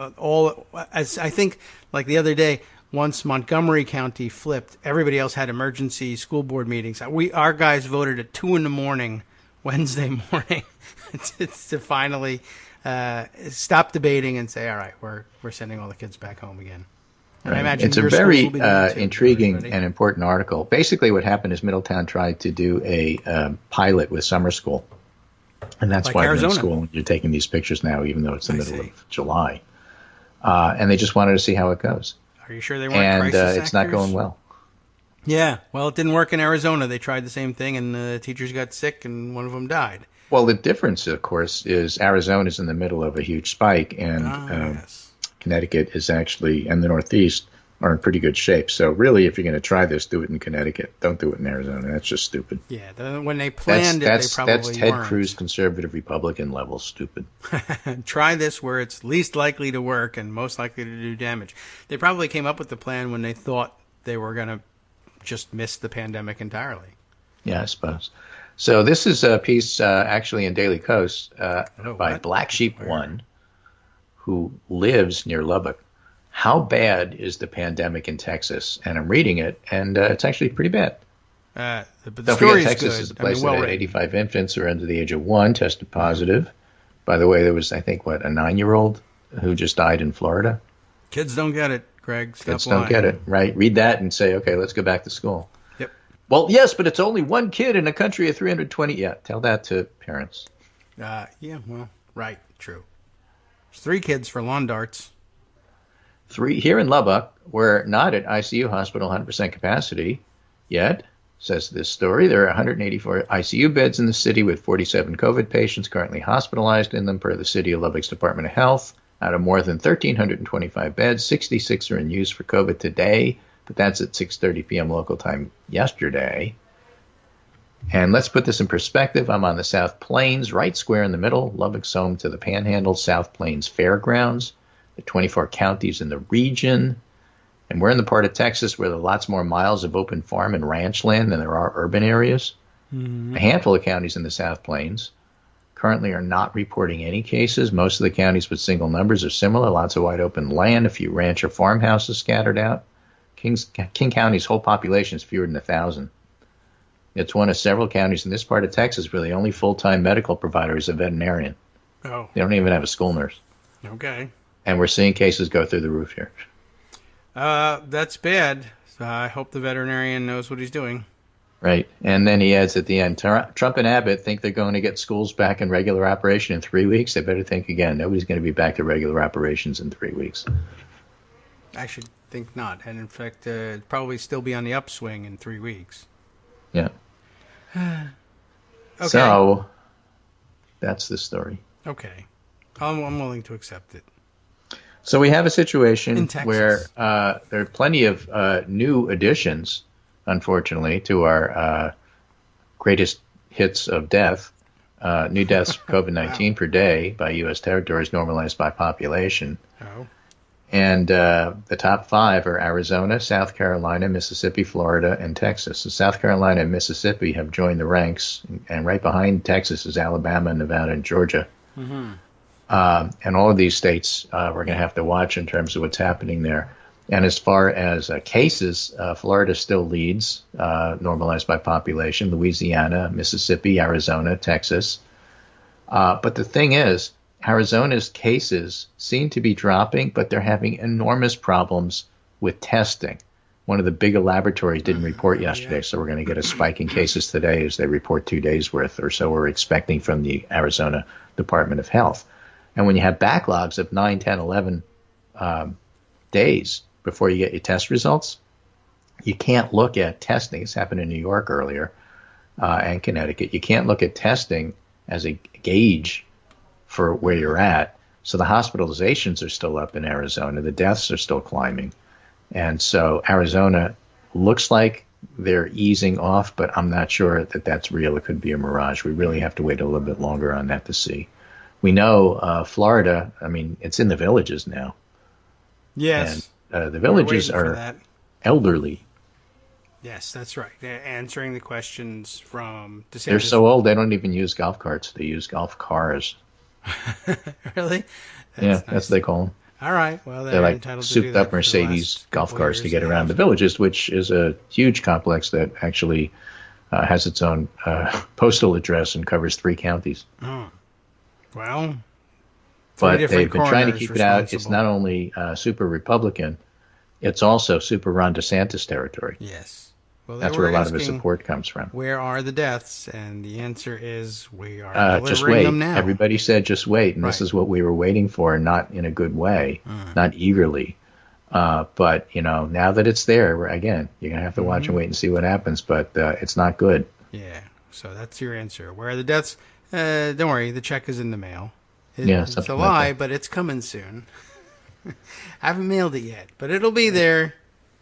I think, like the other day, once Montgomery County flipped, everybody else had emergency school board meetings. Our guys voted at 2 a.m. Wednesday morning to finally stop debating and say, all right, we're sending all the kids back home again. And I imagine it's a very intriguing and important article. Basically what happened is Middletown tried to do a pilot with summer school. And that's why we're in school. You're taking these pictures now, even though it's the middle of July. And they just wanted to see how it goes. Are you sure they weren't crisis actors? And it's not going well. Yeah, well, it didn't work in Arizona. They tried the same thing, and the teachers got sick, and one of them died. Well, the difference, of course, is Arizona is in the middle of a huge spike, and Connecticut is actually, and the Northeast, are in pretty good shape. So really, if you're going to try this, do it in Connecticut. Don't do it in Arizona. That's just stupid. Yeah, when they planned they probably That's Ted Cruz conservative Republican level stupid. Try this where it's least likely to work and most likely to do damage. They probably came up with the plan when they thought they were going to just miss the pandemic entirely. Yeah, I suppose. So this is a piece actually in Daily Coast by Black Sheep One, who lives near Lubbock. How bad is the pandemic in Texas? And I'm reading it, and it's actually pretty bad. But the Don't forget, Texas is the place that had 85 infants who are under the age of 1 tested positive. By the way, there was, I think, a 9-year-old who just died in Florida. Kids don't get it, Greg. Kids don't get it, right? Read that and say, okay, let's go back to school. Yep. Well, yes, but it's only one kid in a country of 320. Yeah, tell that to parents. Right, true. There's 3 kids for lawn darts. 3 here in Lubbock. We're not at ICU hospital 100% capacity yet, says this story. There are 184 ICU beds in the city with 47 COVID patients currently hospitalized in them per the City of Lubbock's Department of Health. Out of more than 1,325 beds, 66 are in use for COVID today, but that's at 6:30 p.m. local time yesterday. And let's put this in perspective. I'm on the South Plains, right square in the middle. Lubbock's home to the Panhandle South Plains Fairgrounds, the 24 counties in the region. And we're in the part of Texas where there are lots more miles of open farm and ranch land than there are urban areas. A handful of counties in the South Plains currently are not reporting any cases. Most of the counties with single numbers are similar. Lots of wide open land, a few ranch or farmhouses scattered out. King County's whole population is fewer than 1,000. It's one of several counties in this part of Texas where the only full-time medical provider is a veterinarian. Oh. They don't even have a school nurse. Okay. And we're seeing cases go through the roof here. That's bad. So I hope the veterinarian knows what he's doing. Right. And then he adds at the end, Trump and Abbott think they're going to get schools back in regular operation in 3 weeks. They better think again. Nobody's going to be back to regular operations in 3 weeks. I should think not. And in fact, probably still be on the upswing in 3 weeks. Yeah. Okay. So that's the story. Okay. I'm willing to accept it. So we have a situation In Texas. where there are plenty of new additions, unfortunately, to our greatest hits of death. New deaths for COVID-19 per day by U.S. territories normalized by population. Oh. And the top 5 are Arizona, South Carolina, Mississippi, Florida, and Texas. So South Carolina and Mississippi have joined the ranks, and right behind Texas is Alabama, Nevada, and Georgia. Mm-hmm. And all of these states we're going to have to watch in terms of what's happening there. And as far as cases, Florida still leads, normalized by population, Louisiana, Mississippi, Arizona, Texas. But the thing is, Arizona's cases seem to be dropping, but they're having enormous problems with testing. One of the bigger laboratories didn't report yesterday, so we're going to get a spike in cases today as they report 2 days' worth or so we're expecting from the Arizona Department of Health. And when you have backlogs of 9, 10, 11 days before you get your test results, you can't look at testing. It's happened in New York earlier and Connecticut. You can't look at testing as a gauge for where you're at. So the hospitalizations are still up in Arizona. The deaths are still climbing. And so Arizona looks like they're easing off, but I'm not sure that that's real. It could be a mirage. We really have to wait a little bit longer on that to see. We know Florida, I mean, it's in the villages now. Yes. And the villages are elderly. Yes, that's right. They're answering the questions from DeSantis. They're so old they don't even use golf carts. They use golf cars. Really? That's what they call them. All right. Well, they're like entitled to do souped that up for the Mercedes last golf couple cars to years get they around have. the villages, which is a huge complex that actually has its own postal address and covers 3 counties. Oh. Well, but they've been trying to keep it out. It's not only super Republican, it's also super Ron DeSantis territory. Yes. Well, that's where a lot of his support comes from. Where are the deaths? And the answer is we are delivering just wait. them now. Everybody said just wait, and Right. This is what we were waiting for, not in a good way, not eagerly. But, now that it's there, you're going to have to watch and wait and see what happens, but it's not good. Yeah, so that's your answer. Where are the deaths? Don't worry, the check is in the mail. It's a lie, but it's coming soon. I haven't mailed it yet, but it'll be there.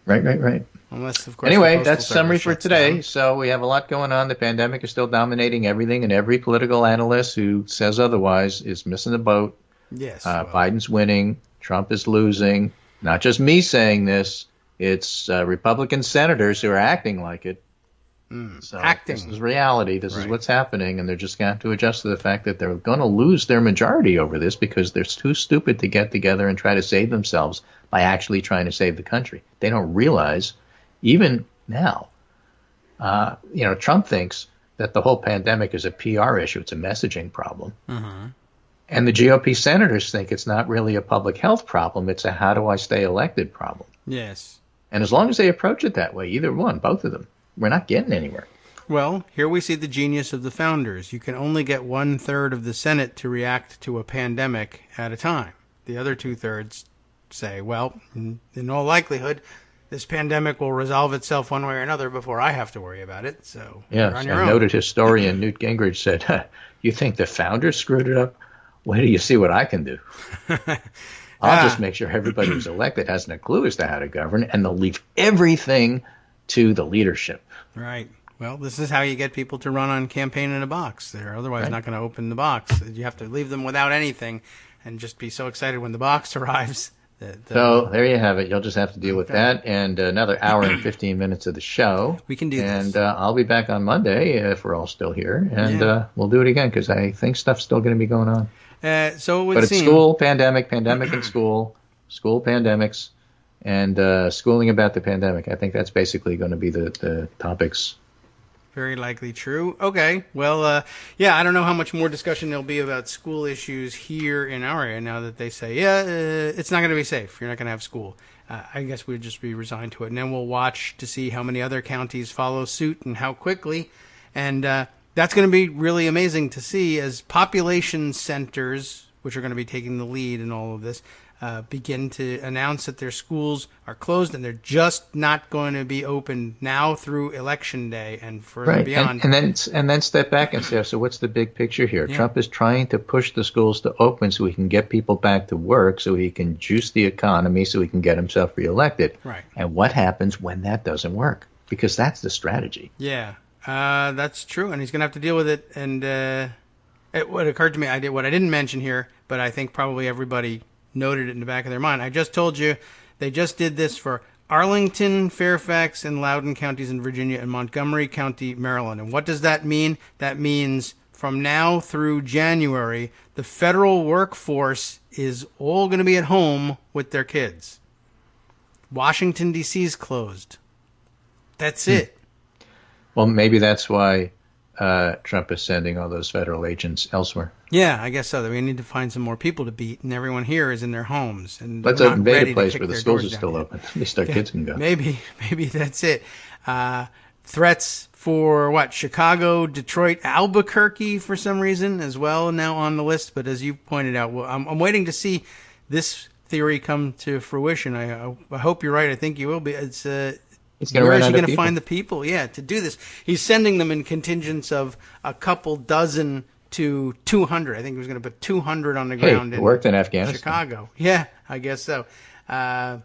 Right. Unless, of course. Anyway, that's summary for today. Down. So we have a lot going on. The pandemic is still dominating everything, and every political analyst who says otherwise is missing the boat. Yes. Biden's winning. Trump is losing. Not just me saying this. It's Republican senators who are acting like it. So acting. This is reality. This is what's happening, and they're just going to have to adjust to the fact that they're going to lose their majority over this because they're too stupid to get together and try to save themselves by actually trying to save the country. They don't realize, even now, Trump thinks that the whole pandemic is a PR issue. It's a messaging problem. Mm-hmm. And the GOP senators think it's not really a public health problem. It's a how do I stay elected problem. Yes. And as long as they approach it that way, either one, both of them, we're not getting anywhere. Well, here we see the genius of the founders. You can only get 1/3 of the Senate to react to a pandemic at a time. The other 2/3 say, well, in all likelihood, this pandemic will resolve itself one way or another before I have to worry about it. So yes, you're on your a own. Noted historian Newt Gingrich said, you think the founders screwed it up? Wait till you see what I can do. I'll just make sure everybody who's elected hasn't a clue as to how to govern, and they'll leave everything to the leadership. Right. Well, this is how you get people to run on campaign in a box. They're otherwise not going to open the box. You have to leave them without anything and just be so excited when the box arrives So there you have it. You'll just have to deal with that and another hour and 15 minutes of the show. We can do this. And I'll be back on Monday if we're all still here. And we'll do it again because I think stuff's still going to be going on. So it would But it's seem... school, pandemic in school, school pandemics, and schooling about the pandemic. I think that's basically going to be the topics. Very likely true. Okay. Well, I don't know how much more discussion there'll be about school issues here in our area now that they say, it's not going to be safe. You're not going to have school. I guess we'd just be resigned to it. And then we'll watch to see how many other counties follow suit and how quickly. And that's going to be really amazing to see as population centers, which are going to be taking the lead in all of this, begin to announce that their schools are closed and they're just not going to be open now through Election Day and further beyond. And then step back and say, so what's the big picture here? Yeah. Trump is trying to push the schools to open so he can get people back to work, so he can juice the economy, so he can get himself reelected. Right. And what happens when that doesn't work? Because that's the strategy. Yeah, that's true, and he's going to have to deal with it. And what occurred to me, what I didn't mention here, but I think probably everybody noted it in the back of their mind. I just told you they just did this for Arlington, Fairfax, and Loudoun counties in Virginia and Montgomery County, Maryland. And what does that mean? That means from now through January, the federal workforce is all going to be at home with their kids. Washington, D.C. is closed. That's it. Well, maybe that's why Trump is sending all those federal agents elsewhere. Yeah, I guess so. We need to find some more people to beat, and everyone here is in their homes. And let's invade a place where the schools are still open. At least our kids can go. Maybe that's it. Threats for Chicago, Detroit, Albuquerque for some reason as well now on the list. But as you pointed out, I'm waiting to see this theory come to fruition. I hope you're right. I think you will be. Where is he going to find the people? Yeah, to do this. He's sending them in contingents of a couple dozen to 200. I think he was going to put 200 on the ground. It worked in Afghanistan. Chicago. Yeah, I guess so. But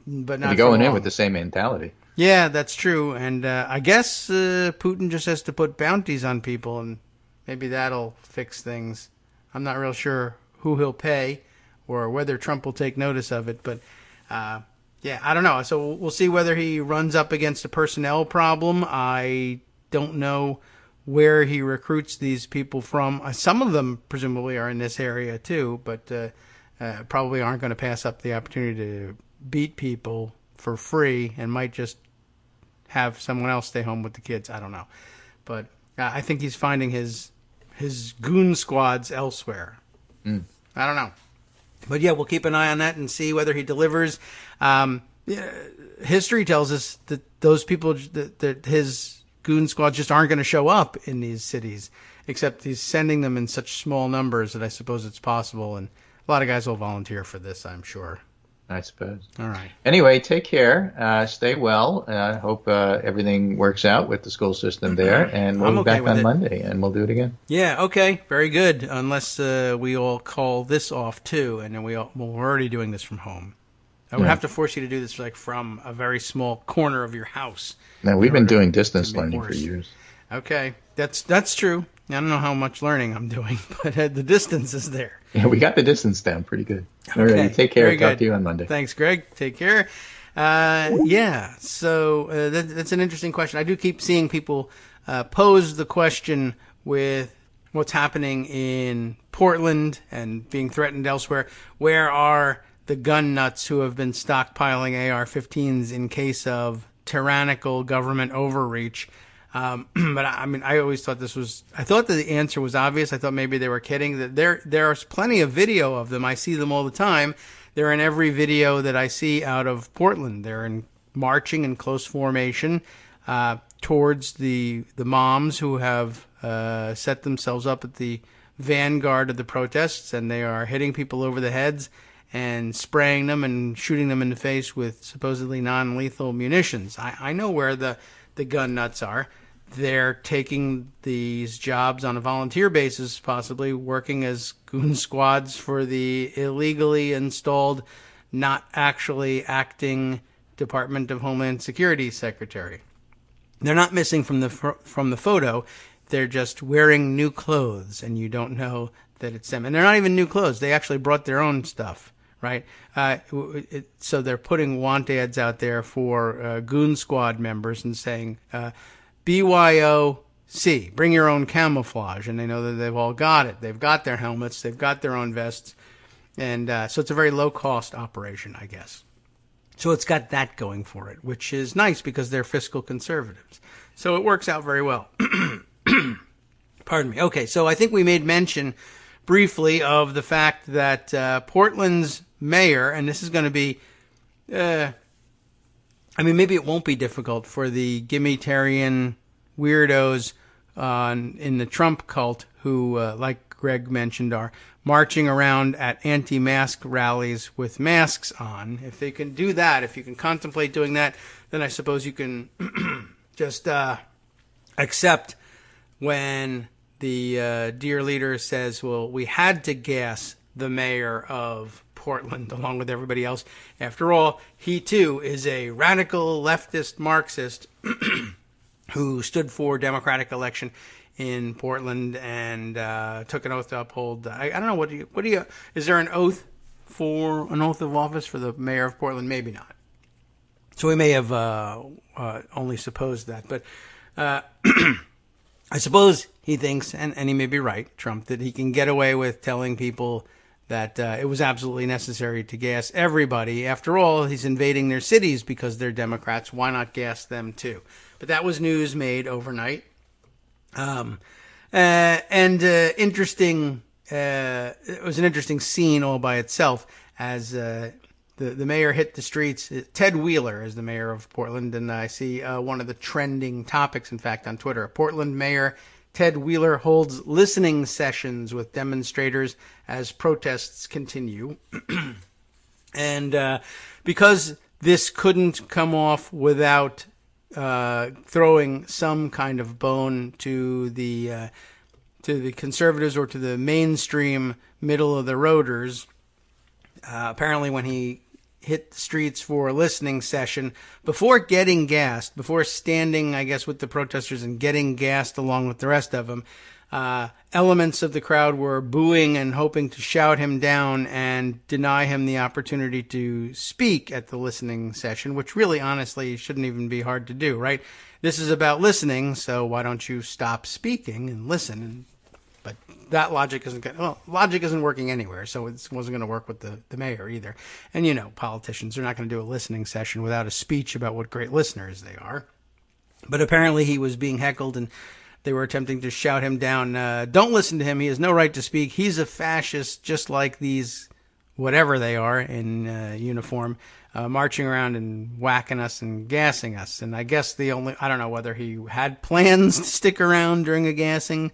not you're going in with the same mentality. Yeah, that's true. And I guess Putin just has to put bounties on people, and maybe that'll fix things. I'm not real sure who he'll pay or whether Trump will take notice of it, but yeah, I don't know. So we'll see whether he runs up against a personnel problem. I don't know where he recruits these people from. Some of them presumably are in this area too, but probably aren't going to pass up the opportunity to beat people for free and might just have someone else stay home with the kids. I don't know. But I think he's finding his goon squads elsewhere. I don't know. But yeah, we'll keep an eye on that and see whether he delivers. History tells us that those people, that his goon squads just aren't going to show up in these cities, except he's sending them in such small numbers that I suppose it's possible. And a lot of guys will volunteer for this, I'm sure. I suppose. All right. Anyway, take care. Stay well. I hope everything works out with the school system there. And we'll be back on Monday, and we'll do it again. Yeah, okay. Very good. Unless we all call this off, too, and then we're already doing this from home. I would have to force you to do this from a very small corner of your house. Now, we've been doing distance learning for years. Okay. That's true. I don't know how much learning I'm doing, but the distance is there. Yeah, we got the distance down pretty good. Okay. All right, take care. Talk to you on Monday. Thanks, Greg. Take care. So that's an interesting question. I do keep seeing people pose the question with what's happening in Portland and being threatened elsewhere. Where are the gun nuts who have been stockpiling AR-15s in case of tyrannical government overreach? But I mean, I always thought I thought that the answer was obvious. I thought maybe they were kidding. There's plenty of video of them. I see them all the time. They're in every video that I see out of Portland. They're marching in close formation towards the moms who have set themselves up at the vanguard of the protests, and they are hitting people over the heads and spraying them and shooting them in the face with supposedly non-lethal munitions. I know where the gun nuts are. They're taking these jobs on a volunteer basis, possibly working as goon squads for the illegally installed, not actually acting Department of Homeland Security secretary. They're not missing from the photo. They're just wearing new clothes, and you don't know that it's them. And they're not even new clothes. They actually brought their own stuff, right? So they're putting want ads out there for goon squad members and saying, BYOC, bring your own camouflage. And they know that they've all got it. They've got their helmets. They've got their own vests. And so it's a very low-cost operation, I guess. So it's got that going for it, which is nice because they're fiscal conservatives. So it works out very well. Pardon me. Okay, so I think we made mention briefly of the fact that Portland's mayor, and this is going to be, maybe it won't be difficult for the Gimmitarian weirdos in the Trump cult who, like Greg mentioned, are marching around at anti-mask rallies with masks on. If they can do that, if you can contemplate doing that, then I suppose you can just accept when the dear leader says, well, we had to gas the mayor of Portland along with everybody else. After all, he too is a radical leftist Marxist who stood for democratic election in Portland and took an oath to uphold. I don't know, what do you, is there an oath of office for the mayor of Portland? Maybe not. So we may have only supposed that, but I suppose he thinks, and he may be right, Trump, that he can get away with telling people that it was absolutely necessary to gas everybody. After all, he's invading their cities because they're Democrats. Why not gas them too? But that was news made overnight. Interesting. It was an interesting scene all by itself as the mayor hit the streets. Ted Wheeler is the mayor of Portland, and I see one of the trending topics, in fact, on Twitter. Portland Mayor Ted Wheeler holds listening sessions with demonstrators as protests continue. And because this couldn't come off without throwing some kind of bone to the conservatives or to the mainstream middle of the roaders, apparently when he hit the streets for a listening session, before getting gassed, before standing, I guess, with the protesters and getting gassed along with the rest of them, elements of the crowd were booing and hoping to shout him down and deny him the opportunity to speak at the listening session, which really, honestly, shouldn't even be hard to do, right? This is about listening, so why don't you stop speaking and listen? But that logic isn't working anywhere, so it wasn't going to work with the mayor either. And, politicians are not going to do a listening session without a speech about what great listeners they are. But apparently he was being heckled, and they were attempting to shout him down. Don't listen to him. He has no right to speak. He's a fascist, just like these, whatever they are, in uniform, marching around and whacking us and gassing us. And I guess I don't know whether he had plans to stick around during a gassing,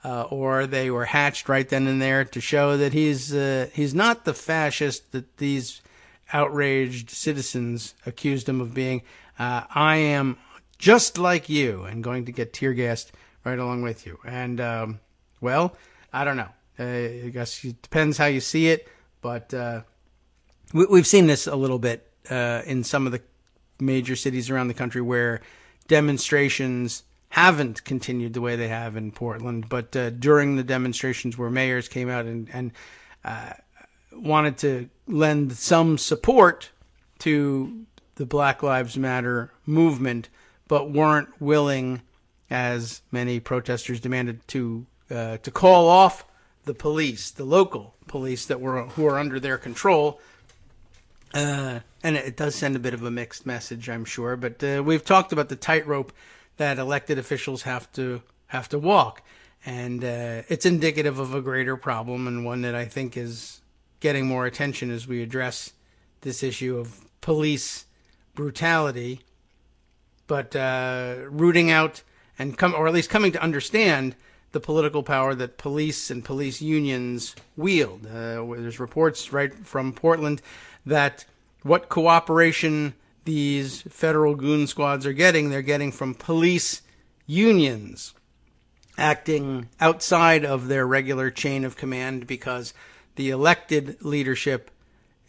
or they were hatched right then and there to show that he's not the fascist that these outraged citizens accused him of being. I am just like you and going to get tear gassed right along with you. And, I don't know. I guess it depends how you see it, but we've seen this a little bit in some of the major cities around the country where demonstrations haven't continued the way they have in Portland, but during the demonstrations where mayors came out and wanted to lend some support to the Black Lives Matter movement, but weren't willing, as many protesters demanded, to call off the police, the local police who are under their control. And it does send a bit of a mixed message, I'm sure. But we've talked about the tightrope that elected officials have to walk, and it's indicative of a greater problem, and one that I think is getting more attention as we address this issue of police brutality. But rooting out or at least coming to understand the political power that police and police unions wield. There's reports right from Portland that what cooperation these federal goon squads are getting, they're getting from police unions acting outside of their regular chain of command because the elected leadership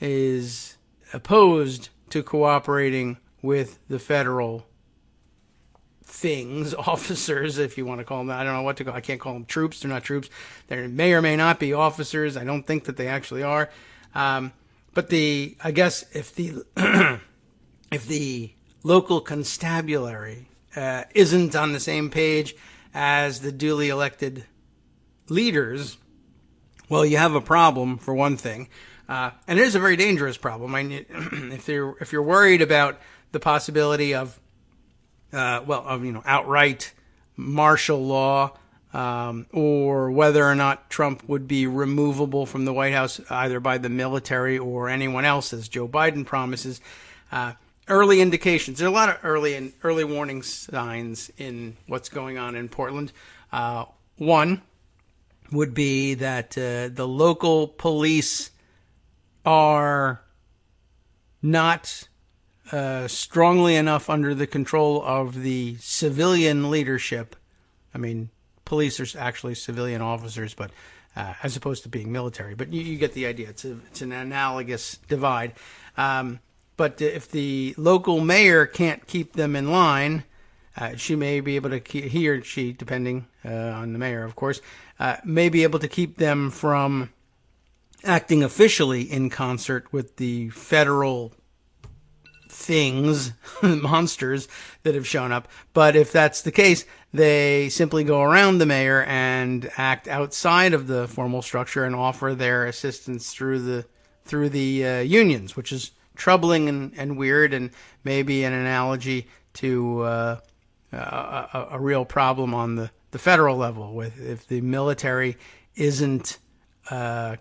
is opposed to cooperating with the federal officers, if you want to call them. I don't know what to call. I can't call them troops. They're not troops. They may or may not be officers. I don't think that they actually are. But I guess if the if the local constabulary isn't on the same page as the duly elected leaders, well, you have a problem for one thing, and it is a very dangerous problem. I mean, if you're worried about the possibility of outright martial law, or whether or not Trump would be removable from the White House either by the military or anyone else, as Joe Biden promises. Early indications. There are a lot of early warning signs in what's going on in Portland. One would be that the local police are not strongly enough under the control of the civilian leadership. I mean, police are actually civilian officers, but as opposed to being military. But you get the idea. It's an analogous divide. But if the local mayor can't keep them in line, she may be able to he or she, depending on the mayor, of course, may be able to keep them from acting officially in concert with the federal things, monsters that have shown up. But if that's the case, they simply go around the mayor and act outside of the formal structure and offer their assistance through the unions, which is troubling and weird, and maybe an analogy to a real problem on the federal level, with if the military isn't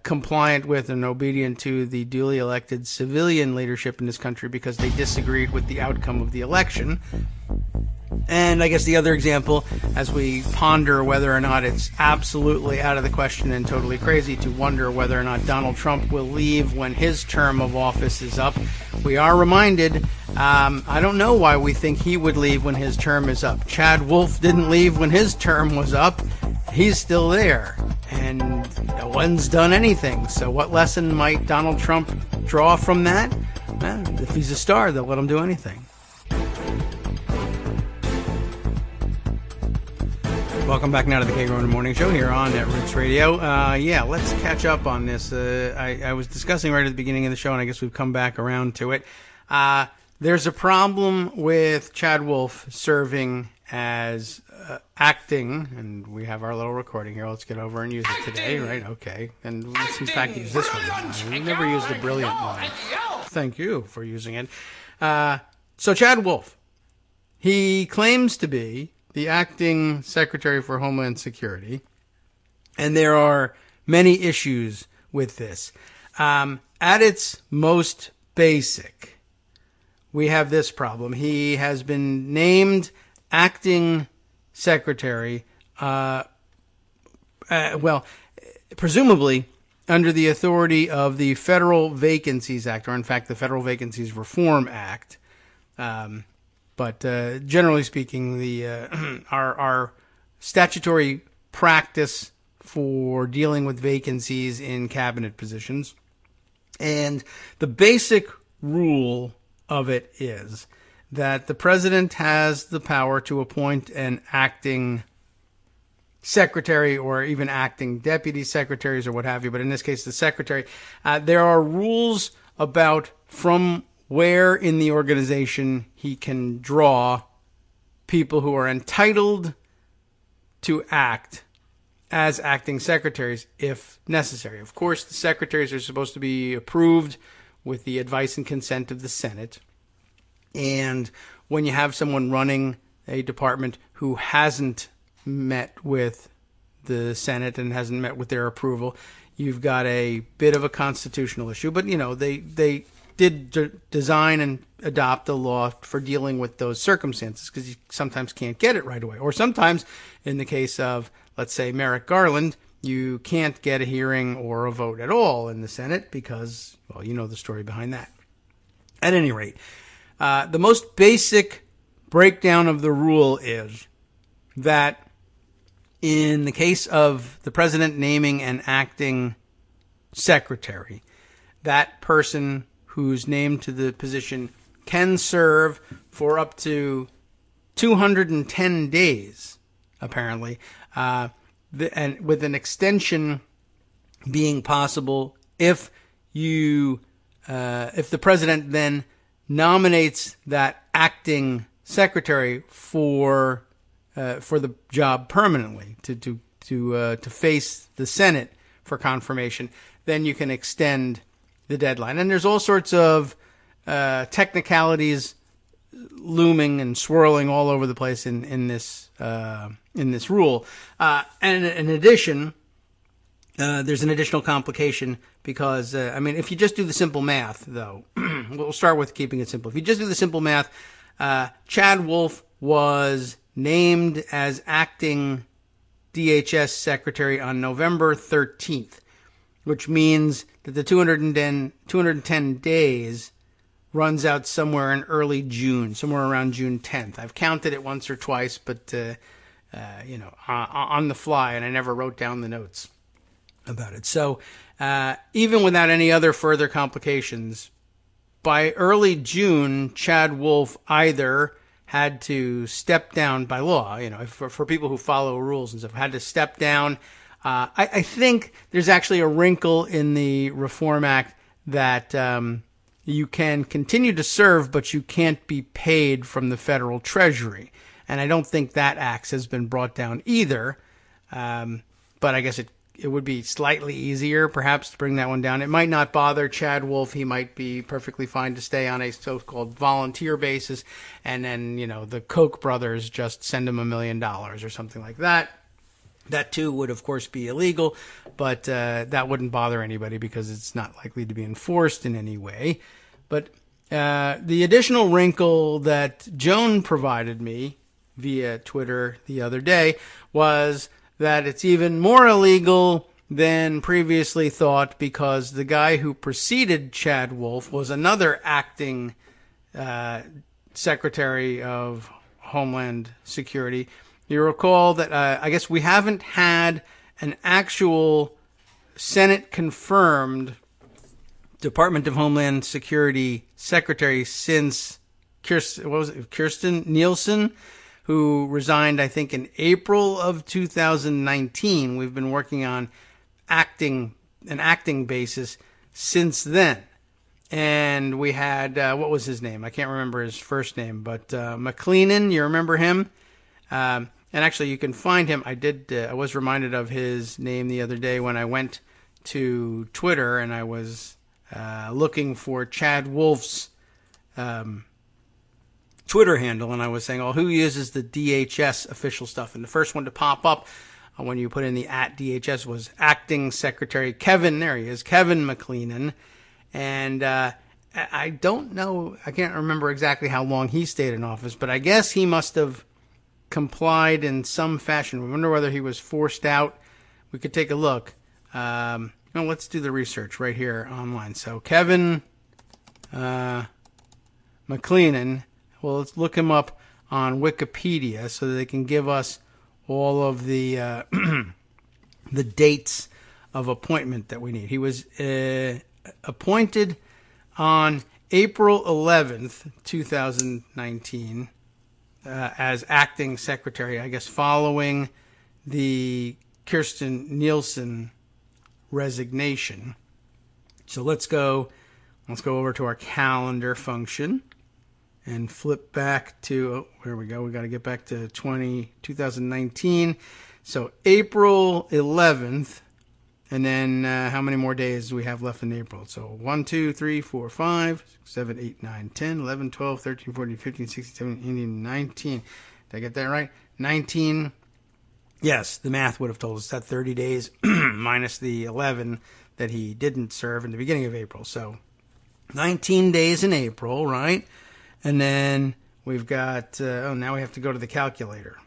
compliant with and obedient to the duly elected civilian leadership in this country because they disagreed with the outcome of the election. And I guess the other example, as we ponder whether or not it's absolutely out of the question and totally crazy to wonder whether or not Donald Trump will leave when his term of office is up, we are reminded, I don't know why we think he would leave when his term is up. Chad Wolf didn't leave when his term was up. He's still there, and no one's done anything. So what lesson might Donald Trump draw from that? Well, if he's a star, they'll let him do anything. Welcome back now to the Kagro in the Morning Show here on Roots Radio. Let's catch up on this. I was discussing right at the beginning of the show, and I guess we've come back around to it. There's a problem with Chad Wolf serving as acting, and we have our little recording here. Let's get over and use it today, right? Okay. And let's in fact use this one. We never used the brilliant one. Thank you for using it. So Chad Wolf, he claims to be the acting Secretary for Homeland Security, and there are many issues with this. At its most basic, we have this problem. He has been named acting secretary, presumably under the authority of the Federal Vacancies Act, or in fact the Federal Vacancies Reform Act. But generally speaking, our statutory practice for dealing with vacancies in cabinet positions, and the basic rule of it is that the president has the power to appoint an acting secretary or even acting deputy secretaries or what have you, but in this case, the secretary. There are rules about from where in the organization he can draw people who are entitled to act as acting secretaries if necessary. Of course, the secretaries are supposed to be approved with the advice and consent of the Senate. And when you have someone running a department who hasn't met with the Senate and hasn't met with their approval, you've got a bit of a constitutional issue. But, you know, they did design and adopt a law for dealing with those circumstances, because you sometimes can't get it right away. Or sometimes, in the case of, let's say, Merrick Garland, you can't get a hearing or a vote at all in the Senate because, well, you know the story behind that. At any rate, the most basic breakdown of the rule is that in the case of the president naming an acting secretary, that person who's named to the position can serve for up to 210 days, apparently, and with an extension being possible if you if the president then nominates that acting secretary for the job permanently to face the Senate for confirmation, then you can extend the deadline. And there's all sorts of technicalities looming and swirling all over the place in this rule. And in addition, there's an additional complication because, if you just do the simple math, though, we'll start with keeping it simple. If you just do the simple math, Chad Wolf was named as acting DHS secretary on November 13th, which means that the 210 days runs out somewhere in early June, somewhere around June 10th. I've counted it once or twice, but, on the fly, and I never wrote down the notes about it. So even without any other further complications, by early June, Chad Wolf either had to step down by law, for people who follow rules and stuff, had to step down. I think there's actually a wrinkle in the Reform Act that you can continue to serve, but you can't be paid from the federal treasury. And I don't think that axe has been brought down either. But I guess it would be slightly easier, perhaps, to bring that one down. It might not bother Chad Wolf. He might be perfectly fine to stay on a so-called volunteer basis. And then, the Koch brothers just send him $1 million or something like that. That, too, would, of course, be illegal. But that wouldn't bother anybody because it's not likely to be enforced in any way. But the additional wrinkle that Joan provided me via Twitter the other day was that it's even more illegal than previously thought because the guy who preceded Chad Wolf was another acting Secretary of Homeland Security. You recall that I guess we haven't had an actual Senate-confirmed Department of Homeland Security Secretary since Kirstjen Nielsen, who resigned, I think, in April of 2019. We've been working on an acting basis since then. And we had, what was his name? I can't remember his first name, but McLennan, you remember him? And actually, you can find him. I was reminded of his name the other day when I went to Twitter and I was looking for Chad Wolf's Twitter handle, and I was saying, who uses the DHS official stuff? And the first one to pop up when you put in the @DHS was Acting Secretary Kevin. There he is, Kevin McLennan. And I don't know, I can't remember exactly how long he stayed in office, but I guess he must have complied in some fashion. We wonder whether he was forced out. We could take a look. Let's do the research right here online. So Kevin McLennan. Well, let's look him up on Wikipedia so that they can give us all of the the dates of appointment that we need. He was appointed on April 11th, 2019, as acting secretary, I guess, following the Kirstjen Nielsen resignation. So let's go over to our calendar function and flip back to, where we go. We got to get back to 2019. So April 11th, and then how many more days do we have left in April? So 1, 2, 3, 4, 5, 6, 7, 8, 9, 10, 11, 12, 13, 14, 15, 16, 17, 18, 19. Did I get that right? 19. Yes, the math would have told us that 30 days minus the 11 that he didn't serve in the beginning of April. So 19 days in April, right? And then we've got, now we have to go to the calculator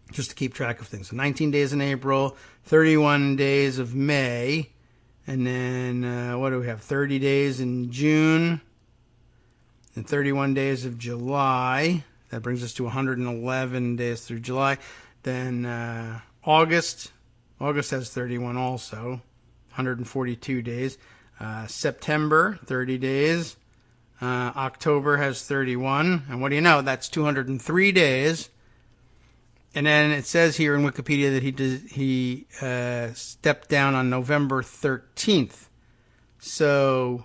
just to keep track of things. So 19 days in April, 31 days of May, and then what do we have? 30 days in June, and 31 days of July. That brings us to 111 days through July. Then August has 31 also, 142 days. September, 30 days. October has 31, and what do you know? That's 203 days. And then it says here in Wikipedia that he stepped down on November 13th. So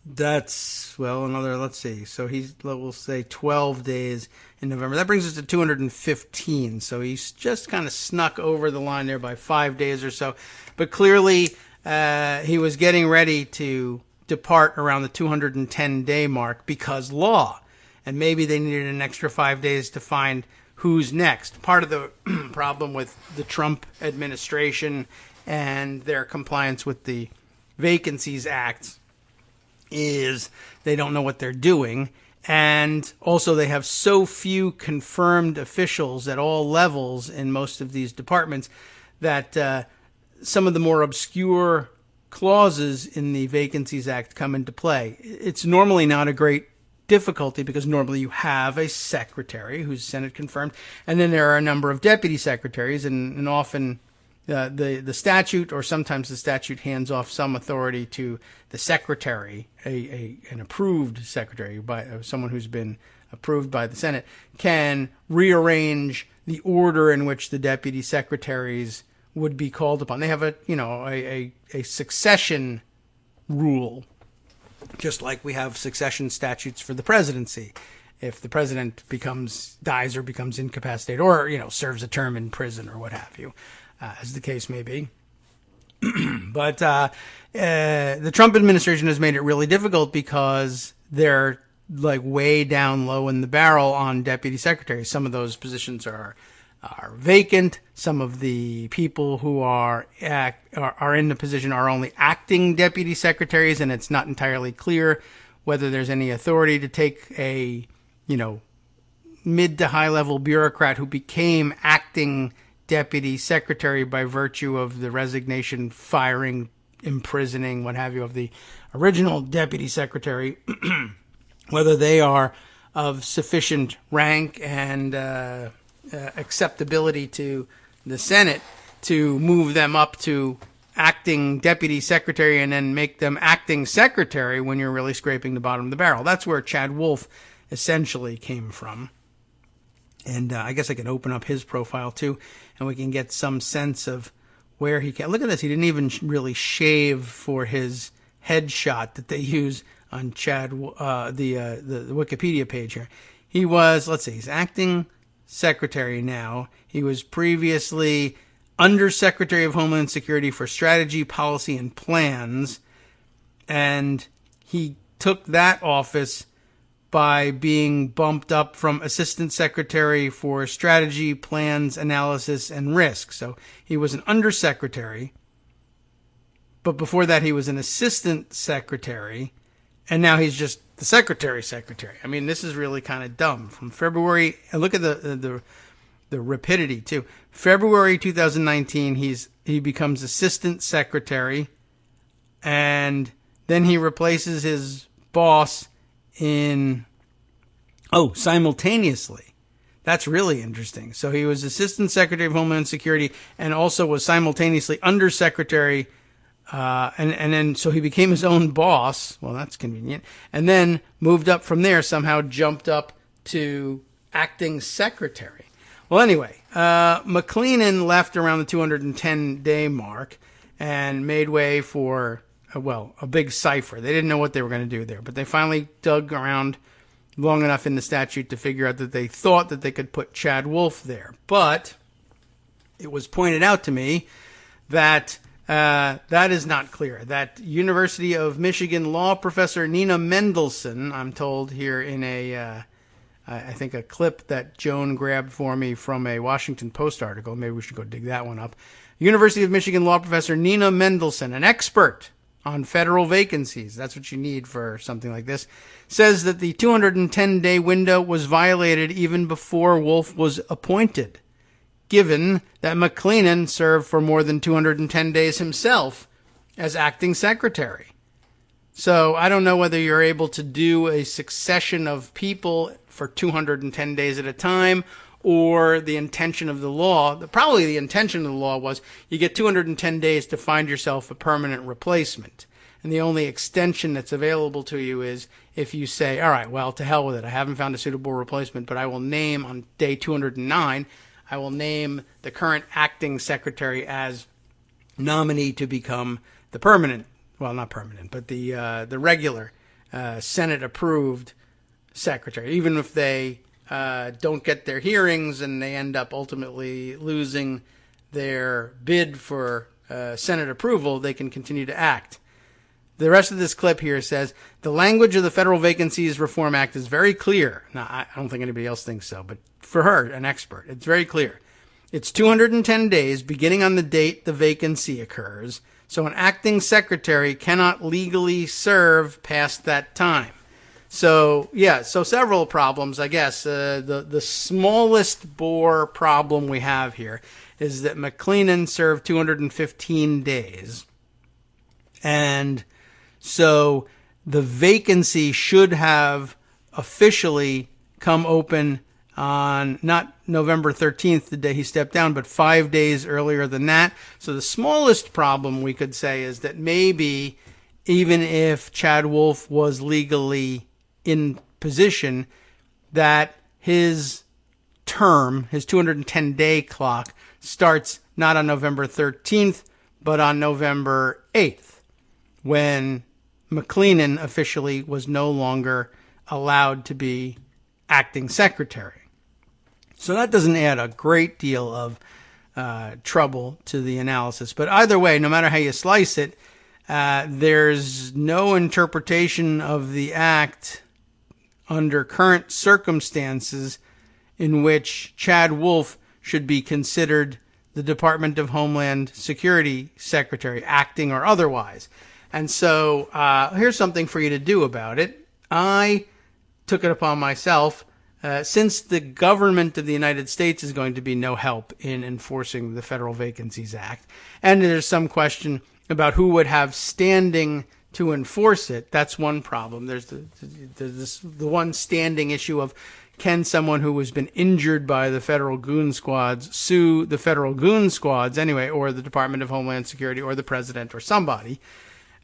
That's, well, another, let's see. So we'll say 12 days in November. That brings us to 215. So he's just kind of snuck over the line there by 5 days or so. But clearly, he was getting ready to depart around the 210-day mark because law. And maybe they needed an extra 5 days to find who's next. Part of the problem with the Trump administration and their compliance with the Vacancies Act is they don't know what they're doing, and also they have so few confirmed officials at all levels in most of these departments that some of the more obscure clauses in the Vacancies Act come into play. It's normally not a great difficulty because normally you have a secretary who's Senate confirmed, and then there are a number of deputy secretaries, and often the statute, or sometimes the statute, hands off some authority to the secretary, an approved secretary by someone who's been approved by the Senate, can rearrange the order in which the deputy secretaries would be called upon. They have a succession rule, just like we have succession statutes for the presidency. If the president dies or becomes incapacitated, or serves a term in prison or what have you, as the case may be. But the Trump administration has made it really difficult because they're like way down low in the barrel on deputy secretaries. Some of those positions are vacant. Some of the people who are in the position are only acting deputy secretaries, and it's not entirely clear whether there's any authority to take a mid to high level bureaucrat who became acting deputy secretary by virtue of the resignation, firing, imprisoning, what have you, of the original deputy secretary, whether they are of sufficient rank and acceptability to the Senate to move them up to acting deputy secretary and then make them acting secretary when you're really scraping the bottom of the barrel. That's where Chad Wolf essentially came from. And I guess I can open up his profile too, and we can get some sense of where he can. Look at this. He didn't even really shave for his headshot that they use on Chad, the Wikipedia page here. He was, let's see, he's acting secretary now. He was previously Undersecretary of Homeland Security for Strategy, Policy, and Plans, and he took that office by being bumped up from Assistant Secretary for Strategy, Plans, Analysis, and Risk. So he was an Undersecretary, but before that he was an Assistant Secretary, and now he's just the Secretary. I mean, this is really kind of dumb. From February, and look at the rapidity too. February 2019, he becomes Assistant Secretary, and then he replaces his boss simultaneously. That's really interesting. So he was Assistant Secretary of Homeland Security and also was simultaneously Undersecretary, and then so he became his own boss. Well, that's convenient. And then moved up from there, somehow jumped up to acting secretary. Well, anyway, McCleenan left around the 210-day mark and made way for a big cipher. They didn't know what they were going to do there, but they finally dug around long enough in the statute to figure out that they thought that they could put Chad Wolf there. But it was pointed out to me that that is not clear. That University of Michigan law professor Nina Mendelsohn, I'm told here in I think a clip that Joan grabbed for me from a Washington Post article. Maybe we should go dig that one up. University of Michigan law professor Nina Mendelsohn, an expert on federal vacancies, that's what you need for something like this, says that the 210-day window was violated even before Wolf was appointed, given that McCleenan served for more than 210 days himself as acting secretary. So I don't know whether you're able to do a succession of people for 210 days at a time, or the intention of the law. Probably the intention of the law was you get 210 days to find yourself a permanent replacement. And the only extension that's available to you is if you say, all right, well, to hell with it. I haven't found a suitable replacement, but I will name on day 209, I will name the current acting secretary as nominee to become the permanent, well, not permanent, but the regular Senate-approved secretary, even if they don't get their hearings and they end up ultimately losing their bid for Senate approval, they can continue to act. The rest of this clip here says, the language of the Federal Vacancies Reform Act is very clear. Now, I don't think anybody else thinks so, but for her, an expert, it's very clear. It's 210 days beginning on the date the vacancy occurs, so an acting secretary cannot legally serve past that time. So, yeah, so several problems, I guess. The smallest bore problem we have here is that McClellan served 215 days. And so the vacancy should have officially come open on not November 13th, the day he stepped down, but 5 days earlier than that. So the smallest problem we could say is that maybe even if Chad Wolf was legally in position, that his term, his 210-day clock, starts not on November 13th, but on November 8th, when McClellan officially was no longer allowed to be acting secretary. So that doesn't add a great deal of trouble to the analysis. But either way, no matter how you slice it, there's no interpretation of the act under current circumstances in which Chad Wolf should be considered the Department of Homeland Security Secretary, acting or otherwise. And so here's something for you to do about it. I took it upon myself, since the government of the United States is going to be no help in enforcing the Federal Vacancies Act, and there's some question about who would have standing to enforce it. That's one problem. There's the one standing issue of, can someone who has been injured by the federal goon squads sue the federal goon squads anyway, or the Department of Homeland Security, or the president, or somebody,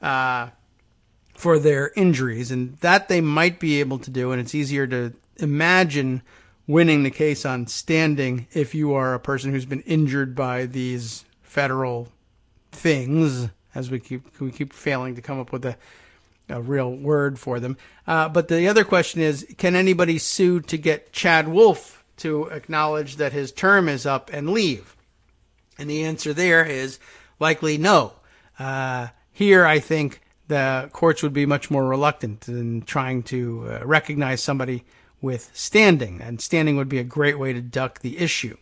for their injuries? And that they might be able to do, and it's easier to imagine winning the case on standing if you are a person who's been injured by these federal things, as we keep failing to come up with a real word for them. But the other question is, can anybody sue to get Chad Wolf to acknowledge that his term is up and leave? And the answer there is likely no. Here, I think the courts would be much more reluctant in trying to recognize somebody with standing, and standing would be a great way to duck the issue.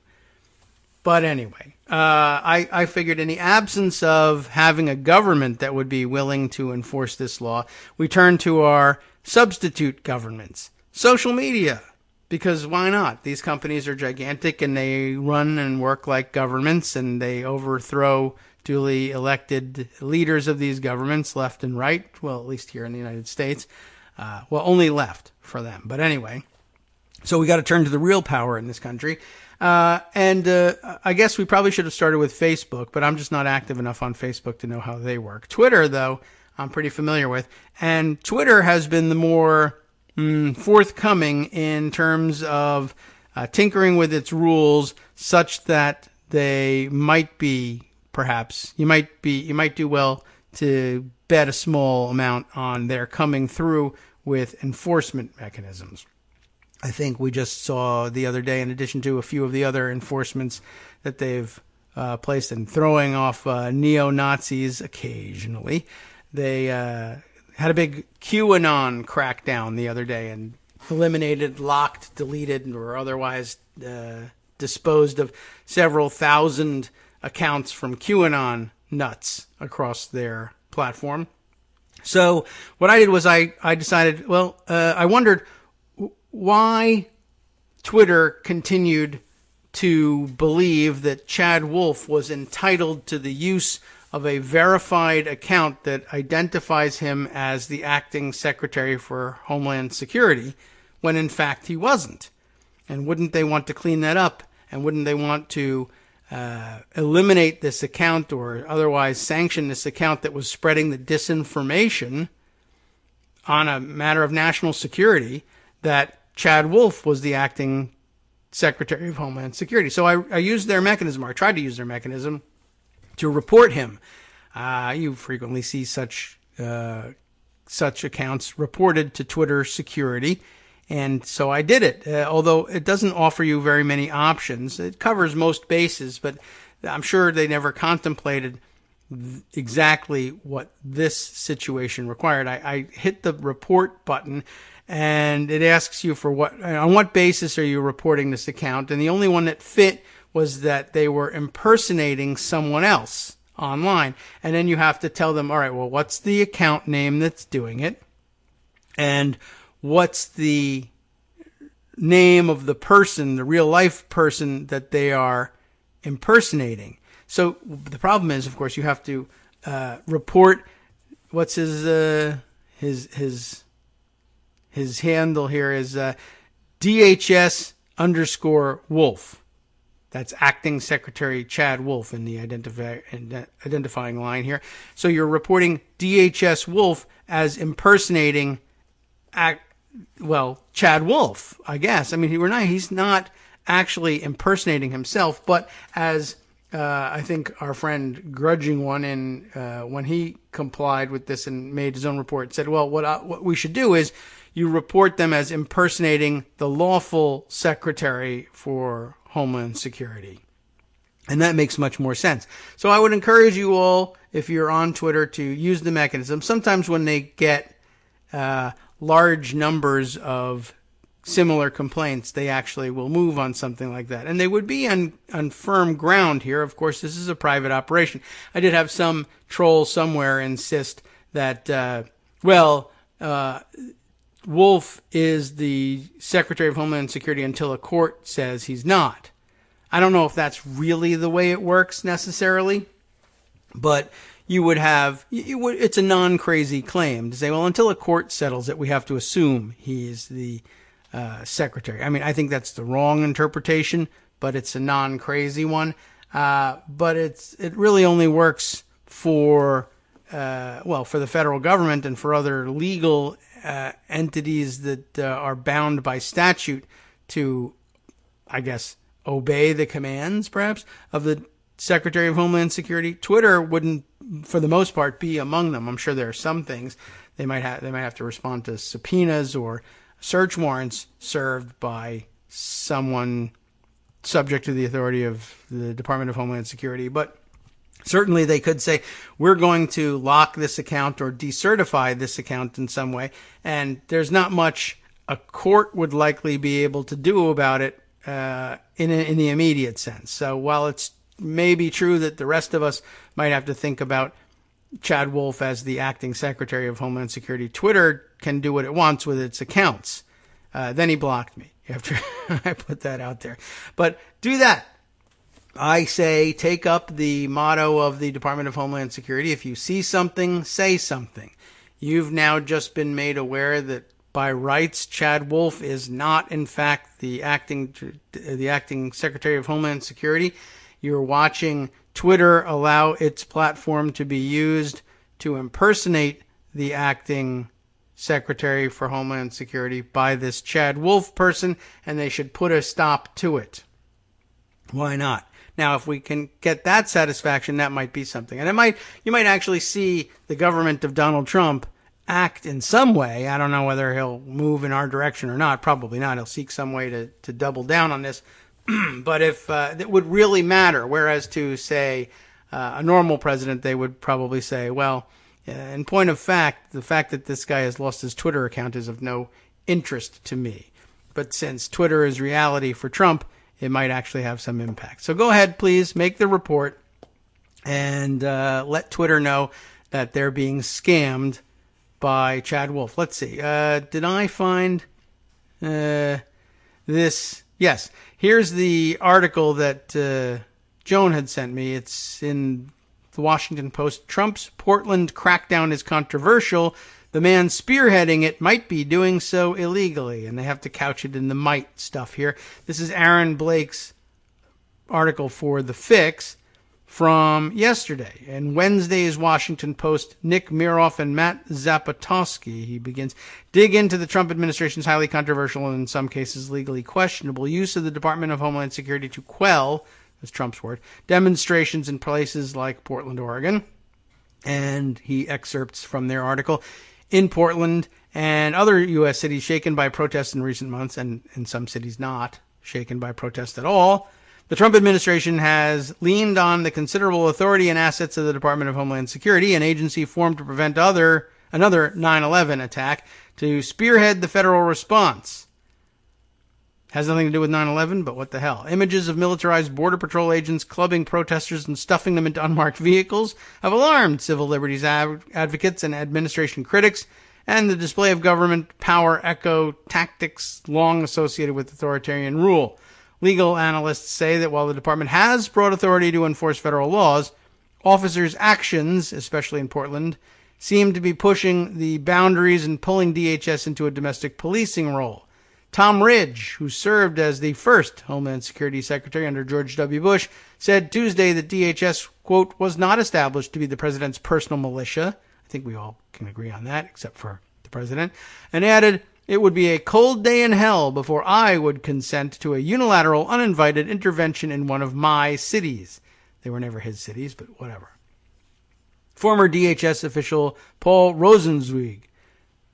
But anyway, I figured in the absence of having a government that would be willing to enforce this law, we turn to our substitute governments, social media, because why not? These companies are gigantic and they run and work like governments, and they overthrow duly elected leaders of these governments left and right. Well, at least here in the United States. Well, only left for them. But anyway, so we got to turn to the real power in this country. And I guess we probably should have started with Facebook, but I'm just not active enough on Facebook to know how they work. Twitter, though, I'm pretty familiar with. And Twitter has been the more forthcoming in terms of tinkering with its rules such that they might be, perhaps, you might do well to bet a small amount on their coming through with enforcement mechanisms. I think we just saw the other day, in addition to a few of the other enforcements that they've placed in throwing off neo-Nazis occasionally, they had a big QAnon crackdown the other day and eliminated, locked, deleted, or otherwise disposed of several thousand accounts from QAnon nuts across their platform. So what I did was I decided, I wondered why Twitter continued to believe that Chad Wolf was entitled to the use of a verified account that identifies him as the acting Secretary for Homeland Security, when in fact he wasn't. And wouldn't they want to clean that up? And wouldn't they want to eliminate this account or otherwise sanction this account that was spreading the disinformation on a matter of national security that Chad Wolf was the acting Secretary of Homeland Security? So I used their mechanism, or I tried to use their mechanism, to report him. You frequently see such such accounts reported to Twitter security. And so I did it, although it doesn't offer you very many options. It covers most bases, but I'm sure they never contemplated exactly what this situation required. I hit the report button, and it asks you on what basis are you reporting this account? And the only one that fit was that they were impersonating someone else online. And then you have to tell them, all right, well, what's the account name that's doing it? And what's the name of the person, the real life person that they are impersonating? So the problem is, of course, you have to report what's his handle here is DHS_Wolf. That's Acting Secretary Chad Wolf in the identifying line here. So you're reporting DHS Wolf as impersonating Chad Wolf, I guess. I mean, he's not actually impersonating himself, but as I think our friend Grudging One, when he complied with this and made his own report, said, well, what we should do is you report them as impersonating the lawful Secretary for Homeland Security. And that makes much more sense. So I would encourage you all, if you're on Twitter, to use the mechanism. Sometimes when they get large numbers of similar complaints, they actually will move on something like that. And they would be on firm ground here. Of course, this is a private operation. I did have some troll somewhere insist that, Wolf is the Secretary of Homeland Security until a court says he's not. I don't know if that's really the way it works necessarily, but it's a non-crazy claim to say, well, until a court settles it, we have to assume he is the secretary. I mean, I think that's the wrong interpretation, but it's a non-crazy one. But it really only works for the federal government and for other legal entities that are bound by statute to, I guess, obey the commands, perhaps, of the Secretary of Homeland Security. Twitter wouldn't, for the most part, be among them. I'm sure there are some things they might have to respond to subpoenas or search warrants served by someone subject to the authority of the Department of Homeland Security. But certainly they could say, we're going to lock this account or decertify this account in some way. And there's not much a court would likely be able to do about it in the immediate sense. So while it's maybe true that the rest of us might have to think about Chad Wolf as the acting Secretary of Homeland Security, Twitter can do what it wants with its accounts. Then he blocked me after I put that out there. But do that. I say take up the motto of the Department of Homeland Security. If you see something, say something. You've now just been made aware that by rights, Chad Wolf is not, in fact, the acting Secretary of Homeland Security. You're watching Twitter allow its platform to be used to impersonate the acting Secretary for Homeland Security by this Chad Wolf person, and they should put a stop to it. Why not? Now, if we can get that satisfaction, that might be something. And you might actually see the government of Donald Trump act in some way. I don't know whether he'll move in our direction or not. Probably not. He'll seek some way to double down on this. But if it would really matter, whereas to, say, a normal president, they would probably say, well, in point of fact, the fact that this guy has lost his Twitter account is of no interest to me. But since Twitter is reality for Trump, it might actually have some impact. So go ahead, please, make the report and let Twitter know that they're being scammed by Chad Wolf. Let's see. Did I find this? Yes. Here's the article that Joan had sent me. It's in the Washington Post. Trump's Portland crackdown is controversial. The man spearheading it might be doing so illegally. And they have to couch it in the might stuff here. This is Aaron Blake's article for The Fix from yesterday. And Wednesday's Washington Post, Nick Miroff and Matt Zapotowski, he begins, dig into the Trump administration's highly controversial and in some cases legally questionable use of the Department of Homeland Security to quell, that's Trump's word, demonstrations in places like Portland, Oregon. And he excerpts from their article. in Portland and other U.S. cities shaken by protests in recent months, and in some cities not shaken by protests at all, the Trump administration has leaned on the considerable authority and assets of the Department of Homeland Security, an agency formed to prevent another 9/11 attack, to spearhead the federal response. Has nothing to do with 9/11, but what the hell. Images of militarized Border Patrol agents clubbing protesters and stuffing them into unmarked vehicles have alarmed civil liberties advocates and administration critics, and the display of government power echo tactics long associated with authoritarian rule. Legal analysts say that while the department has broad authority to enforce federal laws, officers' actions, especially in Portland, seem to be pushing the boundaries and pulling DHS into a domestic policing role. Tom Ridge, who served as the first Homeland Security Secretary under George W. Bush, said Tuesday that DHS, quote, was not established to be the president's personal militia. I think we all can agree on that, except for the president, and added, it would be a cold day in hell before I would consent to a unilateral, uninvited intervention in one of my cities. They were never his cities, but whatever. Former DHS official Paul Rosenzweig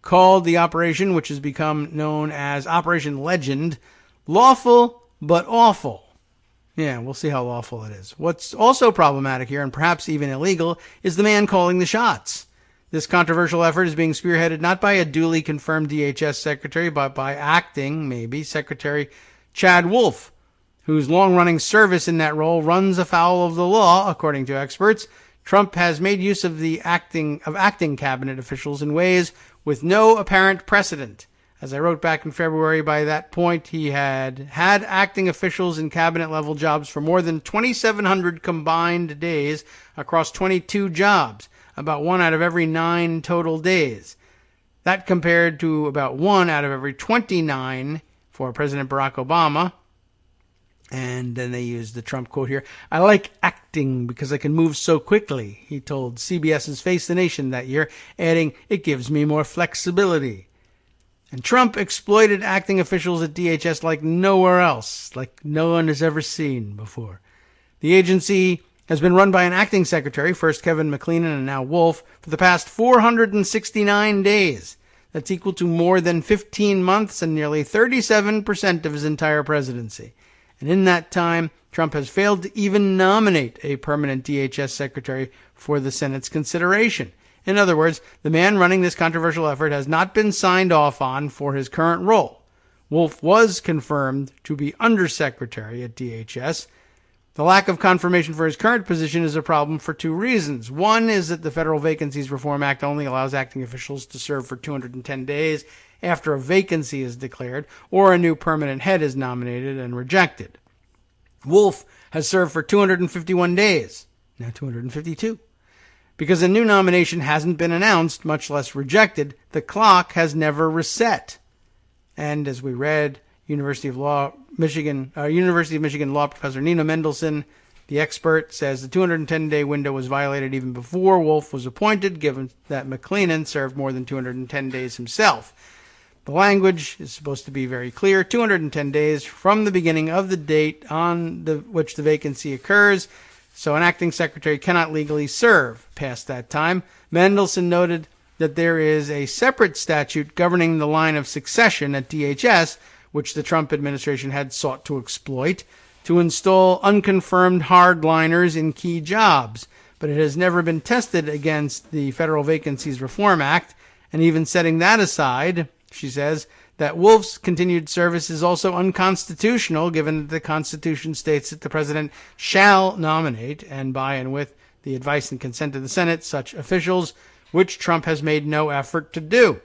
called the operation, which has become known as Operation Legend, lawful but awful. Yeah, we'll see how lawful it is. What's also problematic here, and perhaps even illegal, is the man calling the shots. This controversial effort is being spearheaded not by a duly confirmed DHS secretary, but by acting, maybe, Secretary Chad Wolf, whose long-running service in that role runs afoul of the law, according to experts. Trump has made use of the acting cabinet officials in ways with no apparent precedent. As I wrote back in February, by that point, he had acting officials in cabinet-level jobs for more than 2,700 combined days across 22 jobs, about 1 out of every 9 total days. That compared to about 1 out of every 29 for President Barack Obama. And then they used the Trump quote here. I like acting because I can move so quickly, he told CBS's Face the Nation that year, adding, it gives me more flexibility. And Trump exploited acting officials at DHS like nowhere else, like no one has ever seen before. The agency has been run by an acting secretary, first Kevin McClellan and now Wolf, for the past 469 days. That's equal to more than 15 months and nearly 37% of his entire presidency. And in that time, Trump has failed to even nominate a permanent DHS secretary for the Senate's consideration. In other words, the man running this controversial effort has not been signed off on for his current role. Wolf was confirmed to be undersecretary at DHS. The lack of confirmation for his current position is a problem for 2 reasons. One is that the Federal Vacancies Reform Act only allows acting officials to serve for 210 days after a vacancy is declared or a new permanent head is nominated and rejected. Wolf has served for 251 days, now 252. Because a new nomination hasn't been announced, much less rejected, the clock has never reset. And as we read, University of Michigan law professor Nina Mendelsohn, the expert, says the 210-day window was violated even before Wolf was appointed, given that McClellan served more than 210 days himself. The language is supposed to be very clear, 210 days from the beginning of the date on which the vacancy occurs, so an acting secretary cannot legally serve past that time. Mendelsohn noted that there is a separate statute governing the line of succession at DHS, which the Trump administration had sought to exploit, to install unconfirmed hardliners in key jobs. But it has never been tested against the Federal Vacancies Reform Act, and even setting that aside, she says, that Wolf's continued service is also unconstitutional, given that the Constitution states that the president shall nominate, and by and with the advice and consent of the Senate, such officials, which Trump has made no effort to do,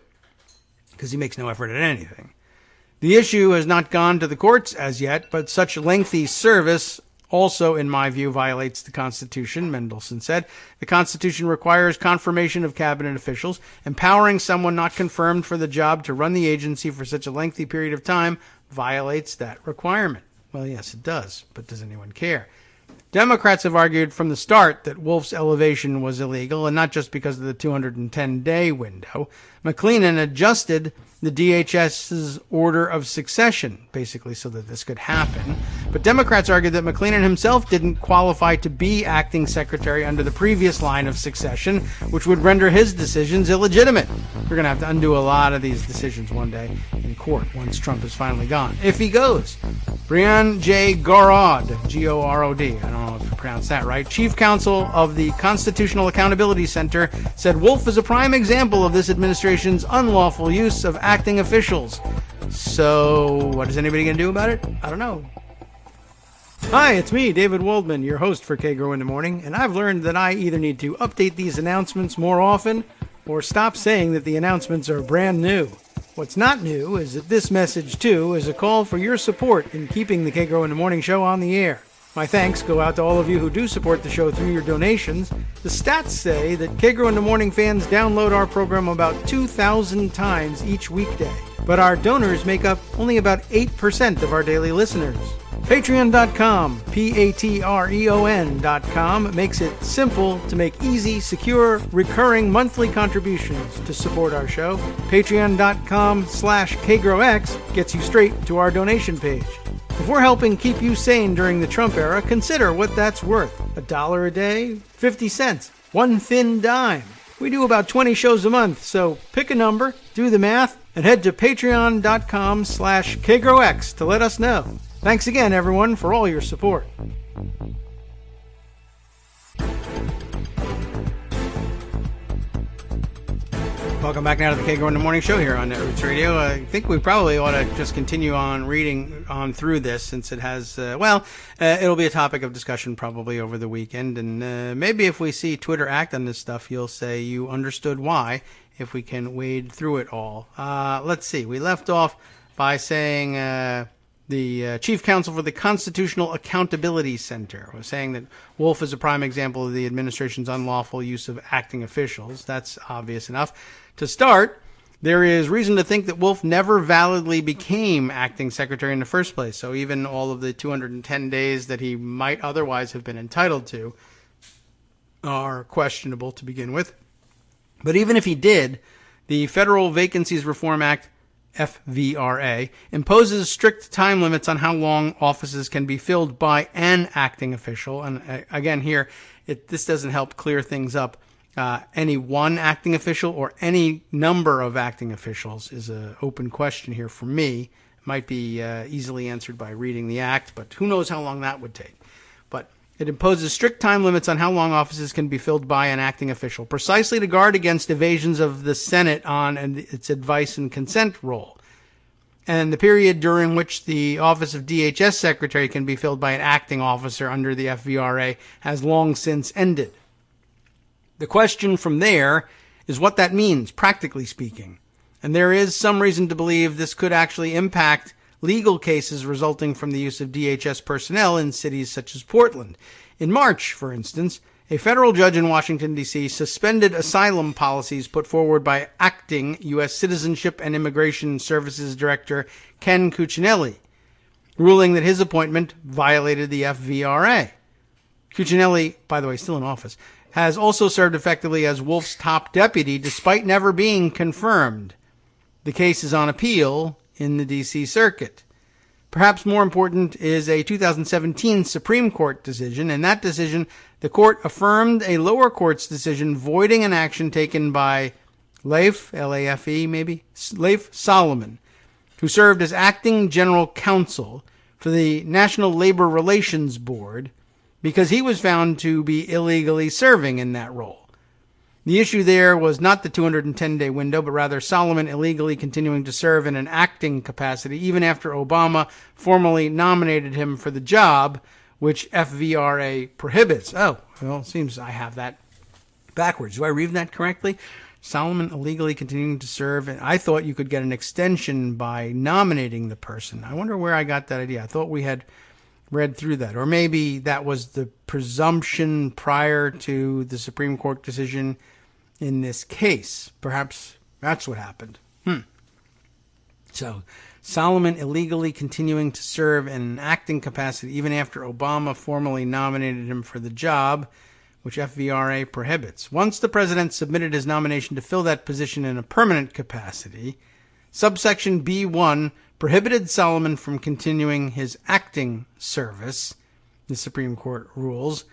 because he makes no effort at anything. The issue has not gone to the courts as yet, but such lengthy service also, in my view, violates the Constitution, Mendelsohn said. The Constitution requires confirmation of cabinet officials. Empowering someone not confirmed for the job to run the agency for such a lengthy period of time violates that requirement. Well, yes, it does, but does anyone care? Democrats have argued from the start that Wolf's elevation was illegal, and not just because of the 210-day window. McLennan adjusted the DHS's order of succession, basically so that this could happen. But Democrats argued that McLennan himself didn't qualify to be acting secretary under the previous line of succession, which would render his decisions illegitimate. We're going to have to undo a lot of these decisions one day in court once Trump is finally gone, if he goes. Brian J. Gorod, G-O-R-O-D, I don't know if you pronounced that right, chief counsel of the Constitutional Accountability Center, said Wolf is a prime example of this administration's unlawful use of acting officials. So, what is anybody going to do about it? I don't know. Hi, it's me, David Waldman, your host for Kagro in the Morning, and I've learned that I either need to update these announcements more often or stop saying that the announcements are brand new. What's not new is that this message, too, is a call for your support in keeping the Kagro in the Morning show on the air. My thanks go out to all of you who do support the show through your donations. The stats say that Kagro in the Morning fans download our program about 2,000 times each weekday, but our donors make up only about 8% of our daily listeners. Patreon.com, Patreon.com, makes it simple to make easy, secure, recurring monthly contributions to support our show. Patreon.com/KagroX gets you straight to our donation page. If we're helping keep you sane during the Trump era, consider what that's worth. $1 a day? 50 cents? One thin dime? We do about 20 shows a month, so pick a number, do the math, and head to patreon.com/KagroX to let us know. Thanks again, everyone, for all your support. Welcome back now to the Kagro in the Morning show here on Netroots Radio. I think we probably ought to just continue on reading on through this since it has, it'll be a topic of discussion probably over the weekend. And maybe if we see Twitter act on this stuff, you'll say you understood why if we can wade through it all. Let's see. We left off by saying the chief counsel for the Constitutional Accountability Center was saying that Wolf is a prime example of the administration's unlawful use of acting officials. That's obvious enough. To start, there is reason to think that Wolf never validly became acting secretary in the first place. So even all of the 210 days that he might otherwise have been entitled to are questionable to begin with. But even if he did, the Federal Vacancies Reform Act, FVRA, imposes strict time limits on how long offices can be filled by an acting official. And again, here, this doesn't help clear things up. Any one acting official or any number of acting officials is an open question here for me. It might be easily answered by reading the act, but who knows how long that would take. But it imposes strict time limits on how long offices can be filled by an acting official, precisely to guard against evasions of the Senate on its advice and consent role. And the period during which the office of DHS secretary can be filled by an acting officer under the FVRA has long since ended. The question from there is what that means, practically speaking. And there is some reason to believe this could actually impact legal cases resulting from the use of DHS personnel in cities such as Portland. In March, for instance, a federal judge in Washington, D.C. suspended asylum policies put forward by acting U.S. Citizenship and Immigration Services Director Ken Cuccinelli, ruling that his appointment violated the FVRA. Cuccinelli, by the way, still in office, has also served effectively as Wolf's top deputy despite never being confirmed. The case is on appeal in the D.C. Circuit. Perhaps more important is a 2017 Supreme Court decision. In that decision, the court affirmed a lower court's decision voiding an action taken by Leif, L-A-F-E maybe, Leif Solomon, who served as acting general counsel for the National Labor Relations Board because he was found to be illegally serving in that role. The issue there was not the 210-day window, but rather Solomon illegally continuing to serve in an acting capacity even after Obama formally nominated him for the job, which FVRA prohibits. Oh, well, it seems I have that backwards. Do I read that correctly? Solomon illegally continuing to serve, and I thought you could get an extension by nominating the person. I wonder where I got that idea. I thought we had read through that. Or maybe that was the presumption prior to the Supreme Court decision in this case. Perhaps that's what happened. So Solomon illegally continuing to serve in an acting capacity even after Obama formally nominated him for the job, which FVRA prohibits. Once the president submitted his nomination to fill that position in a permanent capacity, subsection B1 prohibited Solomon from continuing his acting service, the Supreme Court rules.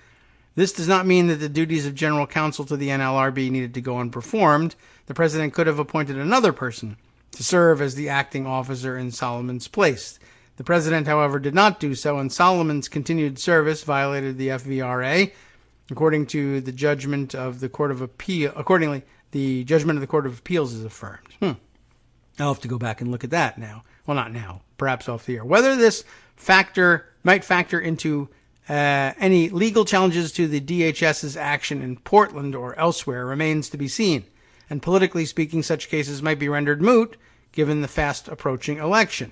This does not mean that the duties of general counsel to the NLRB needed to go unperformed. The president could have appointed another person to serve as the acting officer in Solomon's place. The president, however, did not do so, and Solomon's continued service violated the FVRA. According to the judgment of the Court of Appeal, accordingly, the judgment of the Court of Appeals is affirmed. I'll have to go back and look at that now. Well, not now, perhaps off the air. Whether this might factor into any legal challenges to the DHS's action in Portland or elsewhere remains to be seen. And politically speaking, such cases might be rendered moot given the fast approaching election.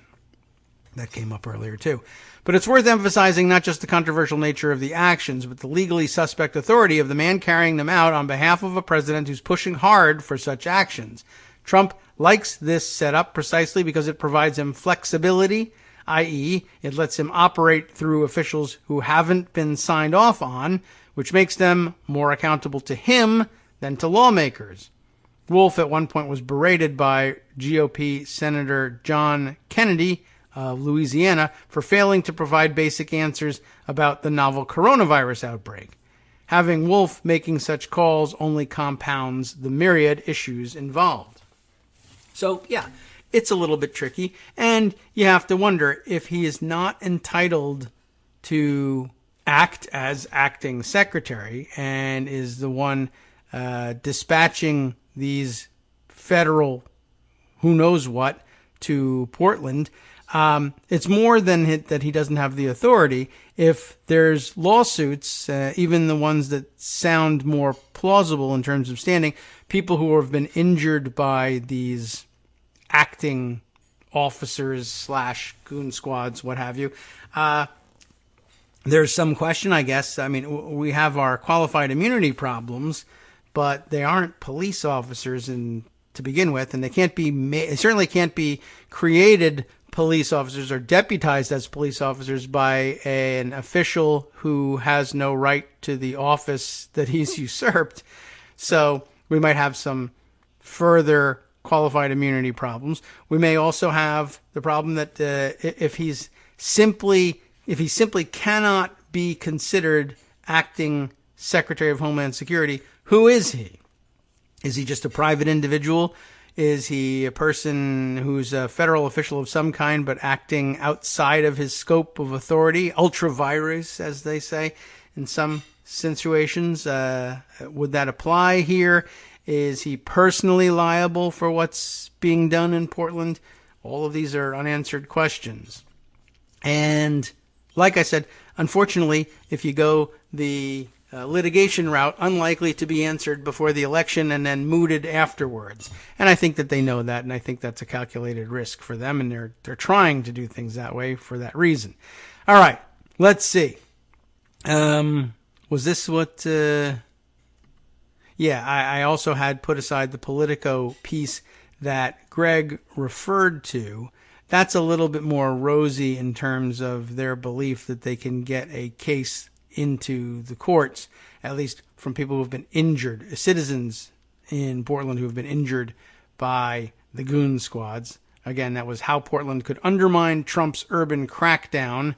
That came up earlier too. But it's worth emphasizing not just the controversial nature of the actions, but the legally suspect authority of the man carrying them out on behalf of a president who's pushing hard for such actions. Trump likes this setup precisely because it provides him flexibility, i.e., it lets him operate through officials who haven't been signed off on, which makes them more accountable to him than to lawmakers. Wolf at one point was berated by GOP Senator John Kennedy of Louisiana for failing to provide basic answers about the novel coronavirus outbreak. Having Wolf making such calls only compounds the myriad issues involved. So, yeah, it's a little bit tricky, and you have to wonder if he is not entitled to act as acting secretary and is the one dispatching these federal who knows what to Portland. It's more than that he doesn't have the authority. If there's lawsuits, even the ones that sound more plausible in terms of standing, people who have been injured by these acting officers / goon squads, what have you, there's some question, I guess. I mean, we have our qualified immunity problems, but they aren't police officers to begin with, and they certainly can't be created police officers or deputized as police officers by an official who has no right to the office that he's usurped. So we might have some further qualified immunity problems. We may also have the problem that if he simply cannot be considered acting Secretary of Homeland Security, who is he? Is he just a private individual? Is he a person who's a federal official of some kind but acting outside of his scope of authority? Ultra vires, as they say in some situations. Would that apply here? Is he personally liable for what's being done in Portland? All of these are unanswered questions. And like I said, unfortunately, if you go the litigation route, unlikely to be answered before the election and then mooted afterwards. And I think that they know that, and I think that's a calculated risk for them, and they're trying to do things that way for that reason. All right, let's see. Was this what... I also had put aside the Politico piece that Greg referred to. That's a little bit more rosy in terms of their belief that they can get a case into the courts, at least from people who have been injured, citizens in Portland who have been injured by the goon squads. Again, that was How Portland Could Undermine Trump's Urban Crackdown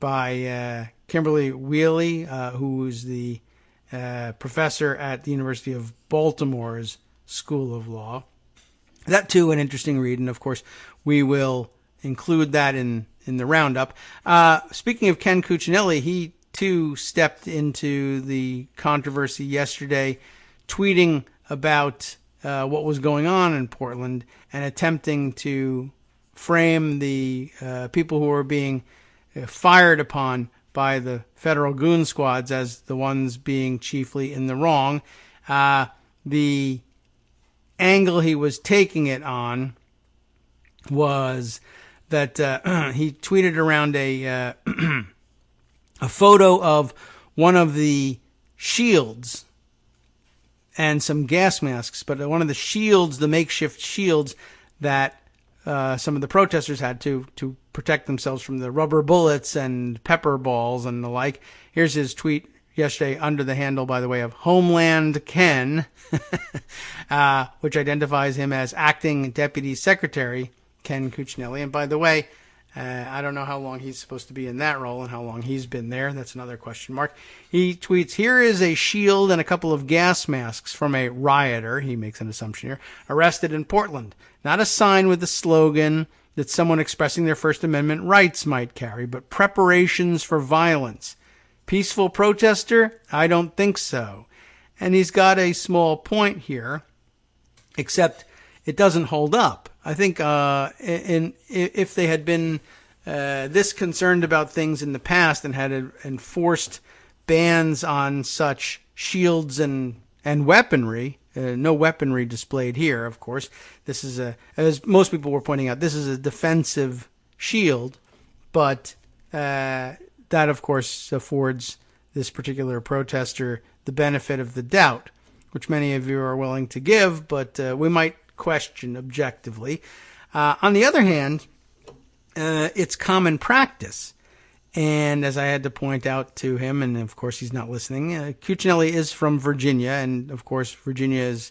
by Kimberly Wheely, who is the professor at the University of Baltimore's School of Law. That, too, an interesting read, and of course, we will include that in the roundup. Speaking of Ken Cuccinelli, he too stepped into the controversy yesterday, tweeting about what was going on in Portland and attempting to frame the people who were being fired upon by the federal goon squads as the ones being chiefly in the wrong. The angle he was taking it on was that he tweeted around a photo of one of the shields and some gas masks, but one of the shields, the makeshift shields that some of the protesters had to protect themselves from the rubber bullets and pepper balls and the like. Here's his tweet yesterday under the handle, by the way, of Homeland Ken, which identifies him as Acting Deputy Secretary Ken Cuccinelli. And by the way, I don't know how long he's supposed to be in that role and how long he's been there. That's another question mark. He tweets, "Here is a shield and a couple of gas masks from a rioter," he makes an assumption here, "arrested in Portland. Not a sign with the slogan that someone expressing their First Amendment rights might carry, but preparations for violence. Peaceful protester? I don't think so." And he's got a small point here, except it doesn't hold up. I think if they had been this concerned about things in the past and had enforced bans on such shields and weaponry, no weaponry displayed here, of course. This is as most people were pointing out, this is a defensive shield, but that, of course, affords this particular protester the benefit of the doubt, which many of you are willing to give, but we might question objectively. On the other hand, it's common practice. And as I had to point out to him, and of course he's not listening, Cuccinelli is from Virginia, and of course Virginia is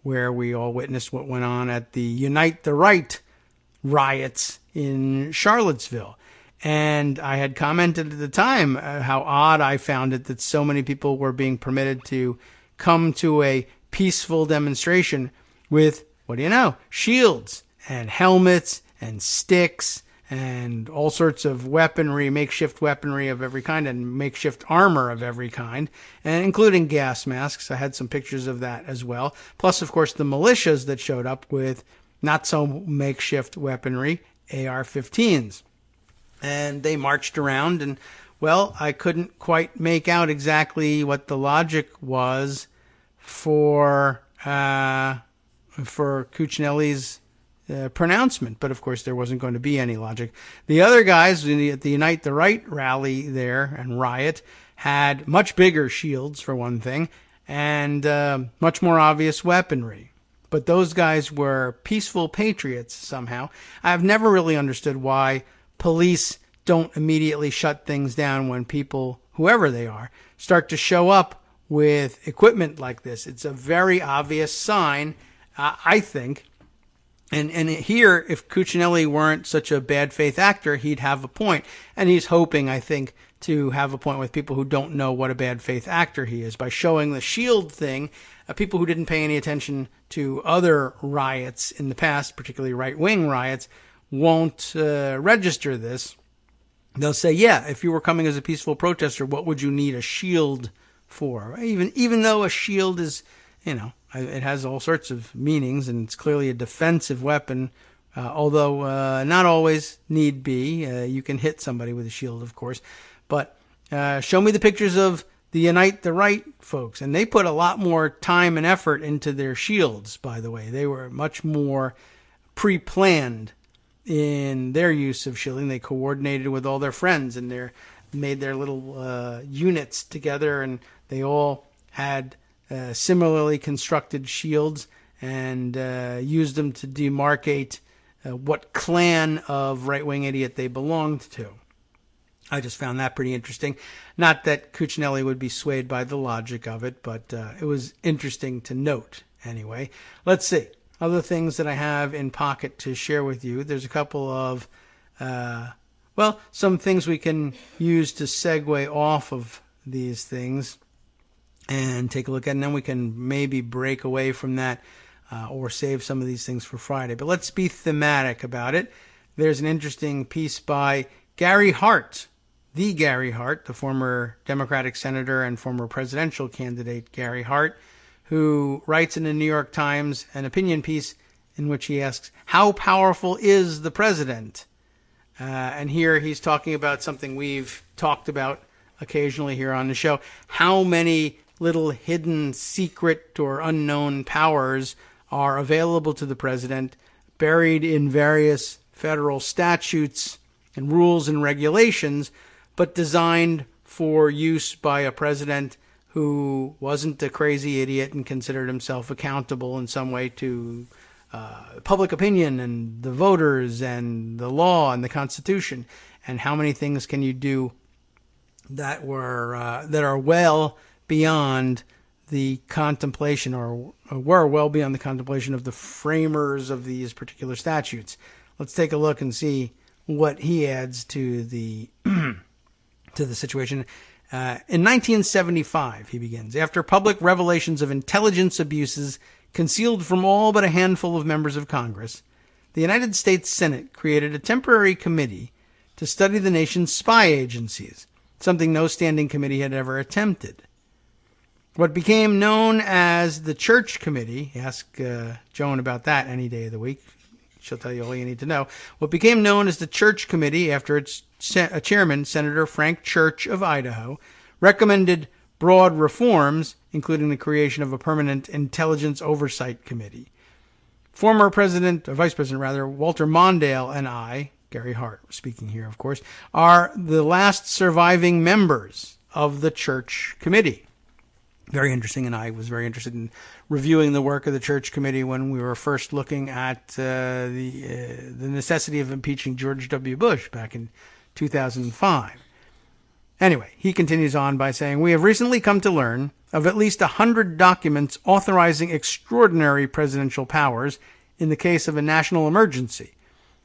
where we all witnessed what went on at the Unite the Right riots in Charlottesville. And I had commented at the time how odd I found it that so many people were being permitted to come to a peaceful demonstration with, what do you know, shields and helmets and sticks and all sorts of weaponry, makeshift weaponry of every kind, and makeshift armor of every kind, and including gas masks. I had some pictures of that as well. Plus, of course, the militias that showed up with not so makeshift weaponry, AR-15s. And they marched around, and, well, I couldn't quite make out exactly what the logic was for Cuccinelli's pronouncement, but of course there wasn't going to be any logic. The other guys at the Unite the Right rally there and riot had much bigger shields, for one thing, and much more obvious weaponry. But those guys were peaceful patriots somehow. I've never really understood why police don't immediately shut things down when people, whoever they are, start to show up with equipment like this. It's a very obvious sign, I think. And here, if Cuccinelli weren't such a bad faith actor, he'd have a point. And he's hoping, I think, to have a point with people who don't know what a bad faith actor he is. By showing the shield thing, people who didn't pay any attention to other riots in the past, particularly right-wing riots, won't register this. They'll say, yeah, if you were coming as a peaceful protester, what would you need a shield for? Even though a shield is, it has all sorts of meanings, and it's clearly a defensive weapon, although not always need be. You can hit somebody with a shield, of course. But show me the pictures of the Unite the Right folks, and they put a lot more time and effort into their shields, by the way. They were much more pre-planned in their use of shielding. They coordinated with all their friends, and they made their little units together, and they all had similarly constructed shields and used them to demarcate what clan of right-wing idiot they belonged to. I just found that pretty interesting. Not that Cuccinelli would be swayed by the logic of it, but it was interesting to note anyway. Let's see. Other things that I have in pocket to share with you. There's a couple of, some things we can use to segue off of these things and take a look at, and then we can maybe break away from that or save some of these things for Friday. But let's be thematic about it. There's an interesting piece by Gary Hart, the former Democratic senator and former presidential candidate Gary Hart, who writes in the New York Times an opinion piece in which he asks, how powerful is the president? And here he's talking about something we've talked about occasionally here on the show. How many little hidden, secret, or unknown powers are available to the president, buried in various federal statutes and rules and regulations, but designed for use by a president who wasn't a crazy idiot and considered himself accountable in some way to public opinion and the voters and the law and the Constitution, and how many things can you do that are well beyond the contemplation, or were well beyond the contemplation of the framers of these particular statutes. Let's take a look and see what he adds to the to the situation. In 1975, he begins, after public revelations of intelligence abuses concealed from all but a handful of members of Congress, the United States Senate created a temporary committee to study the nation's spy agencies, something no standing committee had ever attempted. What became known as the Church Committee, ask Joan about that any day of the week, she'll tell you all you need to know. What became known as the Church Committee, after its chairman, Senator Frank Church of Idaho, recommended broad reforms, including the creation of a permanent Intelligence Oversight Committee. Former Vice President Walter Mondale and I, Gary Hart speaking here, of course, are the last surviving members of the Church Committee. Very interesting, and I was very interested in reviewing the work of the Church Committee when we were first looking at the necessity of impeaching George W. Bush back in 2005. Anyway, he continues on by saying, we have recently come to learn of at least 100 documents authorizing extraordinary presidential powers in the case of a national emergency,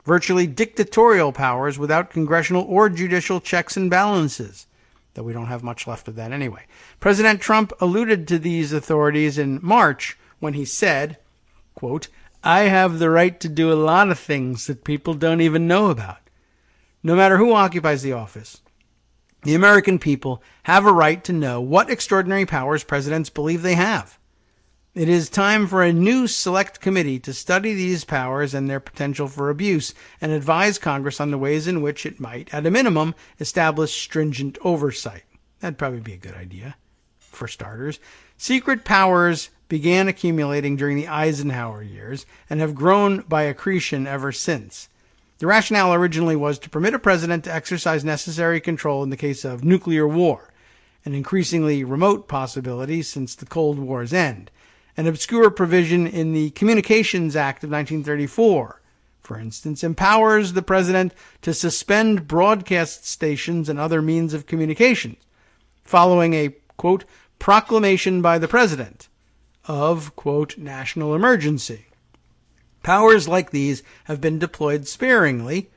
virtually dictatorial powers without congressional or judicial checks and balances, though we don't have much left of that anyway. President Trump alluded to these authorities in March when he said, quote, I have the right to do a lot of things that people don't even know about. No matter who occupies the office, the American people have a right to know what extraordinary powers presidents believe they have. It is time for a new select committee to study these powers and their potential for abuse and advise Congress on the ways in which it might, at a minimum, establish stringent oversight. That'd probably be a good idea, for starters. Secret powers began accumulating during the Eisenhower years and have grown by accretion ever since. The rationale originally was to permit a president to exercise necessary control in the case of nuclear war, an increasingly remote possibility since the Cold War's end. An obscure provision in the Communications Act of 1934, for instance, empowers the president to suspend broadcast stations and other means of communications, following a, quote, proclamation by the president of, quote, national emergency. Powers like these have been deployed sparingly.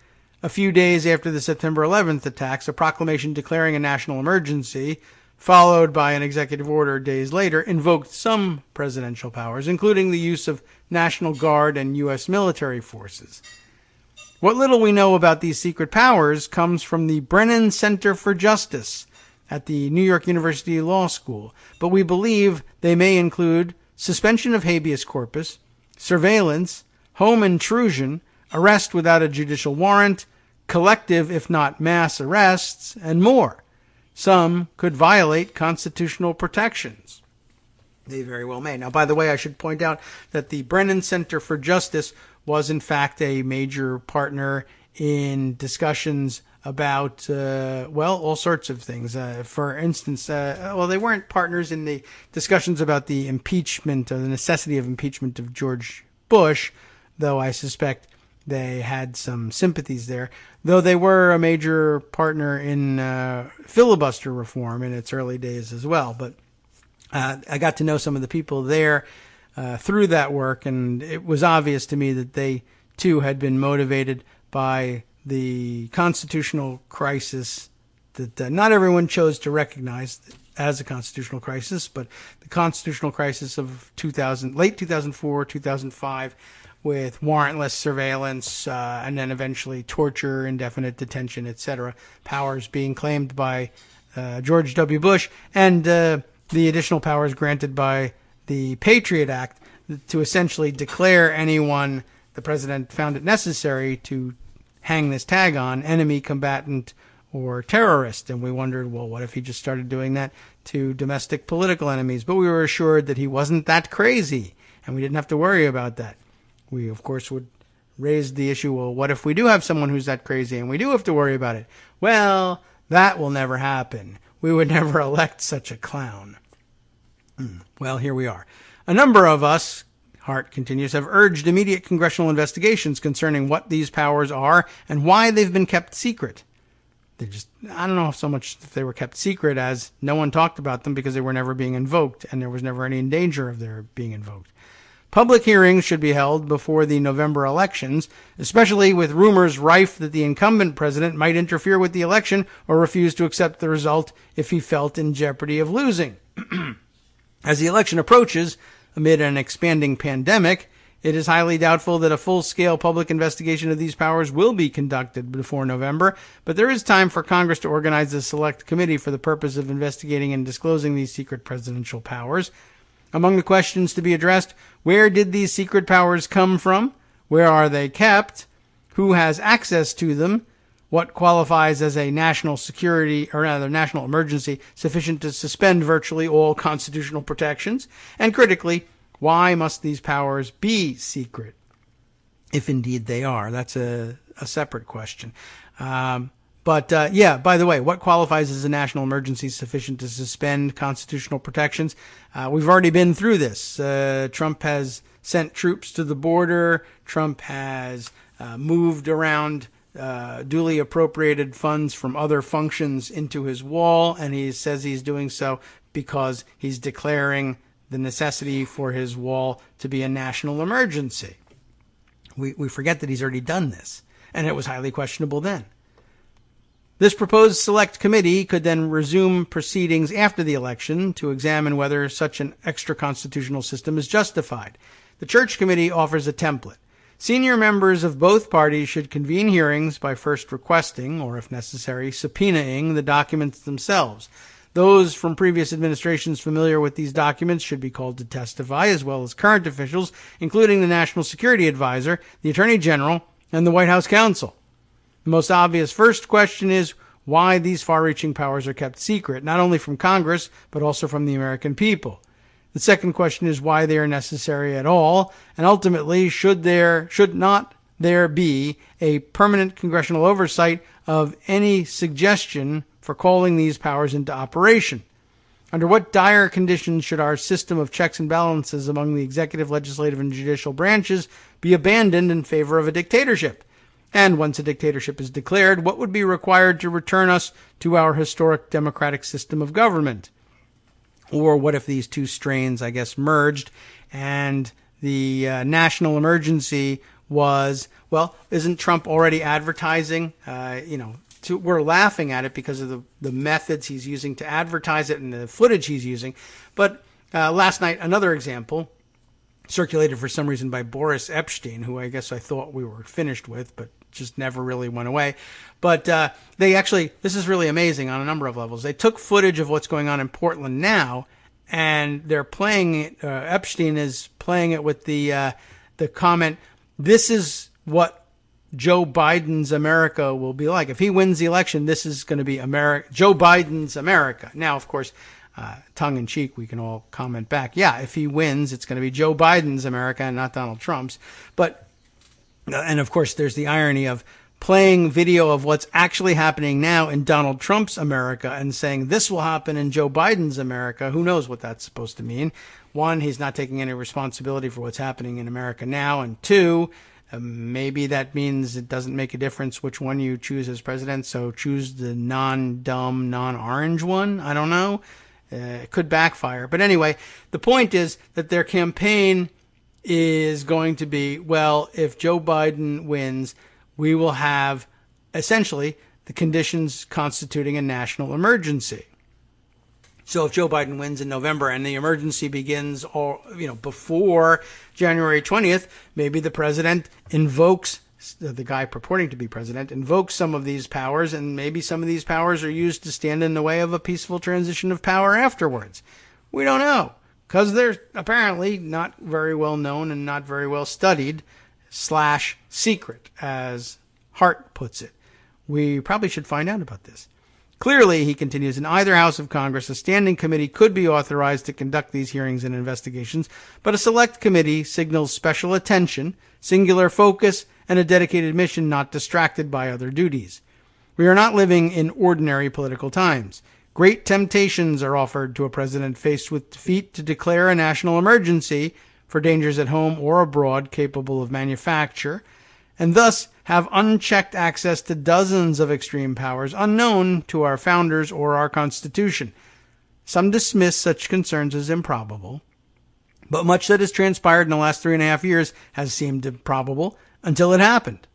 A few days after the September 11th attacks, a proclamation declaring a national emergency, followed by an executive order days later, invoked some presidential powers, including the use of National Guard and U.S. military forces. What little we know about these secret powers comes from the Brennan Center for Justice at the New York University Law School, but we believe they may include suspension of habeas corpus, surveillance, home intrusion, arrest without a judicial warrant, collective, if not mass arrests, and more. Some could violate constitutional protections. They very well may. Now, by the way, I should point out that the Brennan Center for Justice was, in fact, a major partner in discussions about, all sorts of things. For instance, they weren't partners in the discussions about the impeachment or the necessity of impeachment of George Bush, though I suspect they had some sympathies there, though they were a major partner in filibuster reform in its early days as well. But I got to know some of the people there through that work, and it was obvious to me that they, too, had been motivated by the constitutional crisis that not everyone chose to recognize as a constitutional crisis, but the constitutional crisis of late 2004, 2005, with warrantless surveillance and then eventually torture, indefinite detention, etc., powers being claimed by George W. Bush, and the additional powers granted by the Patriot Act to essentially declare anyone the president found it necessary to hang this tag on, enemy, combatant, or terrorist. And we wondered, well, what if he just started doing that to domestic political enemies? But we were assured that he wasn't that crazy, and we didn't have to worry about that. We, of course, would raise the issue, well, what if we do have someone who's that crazy and we do have to worry about it? Well, that will never happen. We would never elect such a clown. Well, here we are. A number of us Hart continues, have urged immediate congressional investigations concerning what these powers are and why they've been kept secret. I don't know so much if they were kept secret as no one talked about them because they were never being invoked and there was never any danger of their being invoked. Public hearings should be held before the November elections, especially with rumors rife that the incumbent president might interfere with the election or refuse to accept the result if he felt in jeopardy of losing. As the election approaches, amid an expanding pandemic, it is highly doubtful that a full-scale public investigation of these powers will be conducted before November, but there is time for Congress to organize a select committee for the purpose of investigating and disclosing these secret presidential powers. Among the questions to be addressed, where did these secret powers come from? Where are they kept? Who has access to them? What qualifies as a national security, or rather national emergency, sufficient to suspend virtually all constitutional protections? And critically, why must these powers be secret? If indeed they are. That's a separate question. But by the way, what qualifies as a national emergency sufficient to suspend constitutional protections? We've already been through this. Trump has sent troops to the border. Trump has moved around duly appropriated funds from other functions into his wall, and he says he's doing so because he's declaring the necessity for his wall to be a national emergency. We forget that he's already done this, and it was highly questionable then. This proposed select committee could then resume proceedings after the election to examine whether such an extra-constitutional system is justified. The Church Committee offers a template. Senior members of both parties should convene hearings by first requesting, or if necessary, subpoenaing the documents themselves. Those from previous administrations familiar with these documents should be called to testify, as well as current officials, including the National Security Advisor, the Attorney General, and the White House counsel. The most obvious first question is why these far-reaching powers are kept secret, not only from Congress, but also from the American people. The second question is why they are necessary at all, and ultimately, should not there be a permanent congressional oversight of any suggestion for calling these powers into operation? Under what dire conditions should our system of checks and balances among the executive, legislative, and judicial branches be abandoned in favor of a dictatorship? And once a dictatorship is declared, what would be required to return us to our historic democratic system of government? Or what if these two strains, merged and the national emergency was, isn't Trump already advertising, we're laughing at it because of the methods he's using to advertise it and the footage he's using. But last night, another example, circulated for some reason by Boris Epstein, who I thought we were finished with, but just never really went away. But this is really amazing on a number of levels. They took footage of what's going on in Portland now, and they're playing it. Epstein is playing it with the comment, this is what Joe Biden's America will be like. If he wins the election, this is going to be Joe Biden's America. Now, of course, tongue in cheek, we can all comment back. Yeah, if he wins, it's going to be Joe Biden's America and not Donald Trump's. And of course, there's the irony of playing video of what's actually happening now in Donald Trump's America and saying this will happen in Joe Biden's America. Who knows what that's supposed to mean? One, he's not taking any responsibility for what's happening in America now. And two, maybe that means it doesn't make a difference which one you choose as president. So choose the non-dumb, non-orange one. I don't know. It could backfire. But anyway, the point is that their campaign is going to be, if Joe Biden wins, we will have essentially the conditions constituting a national emergency. So if Joe Biden wins in November and the emergency begins before January 20th, maybe the president invokes, the guy purporting to be president, invokes some of these powers, and maybe some of these powers are used to stand in the way of a peaceful transition of power afterwards. We don't know, because they're apparently not very well known and not very well studied / secret, as Hart puts it. We probably should find out about this. Clearly, he continues, in either house of Congress, a standing committee could be authorized to conduct these hearings and investigations, but a select committee signals special attention, singular focus, and a dedicated mission not distracted by other duties. We are not living in ordinary political times. Great temptations are offered to a president faced with defeat to declare a national emergency, for dangers at home or abroad capable of manufacture, and thus have unchecked access to dozens of extreme powers unknown to our founders or our Constitution. Some dismiss such concerns as improbable, but much that has transpired in the last 3.5 years has seemed improbable until it happened.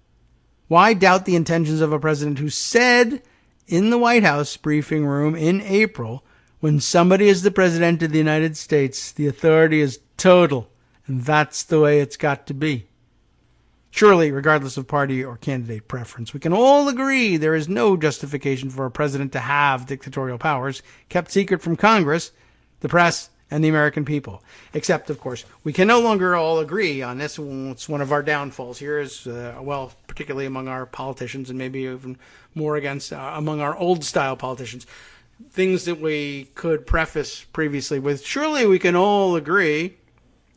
Why doubt the intentions of a president who said in the White House briefing room in April, when somebody is the president of the United States, the authority is total, and that's the way it's got to be. Surely, regardless of party or candidate preference, we can all agree there is no justification for a president to have dictatorial powers kept secret from Congress, the press, and the American people. Except, of course, we can no longer all agree on this. It's one of our downfalls here, is, particularly among our politicians, and maybe even more among our old-style politicians. Things that we could preface previously with, surely we can all agree,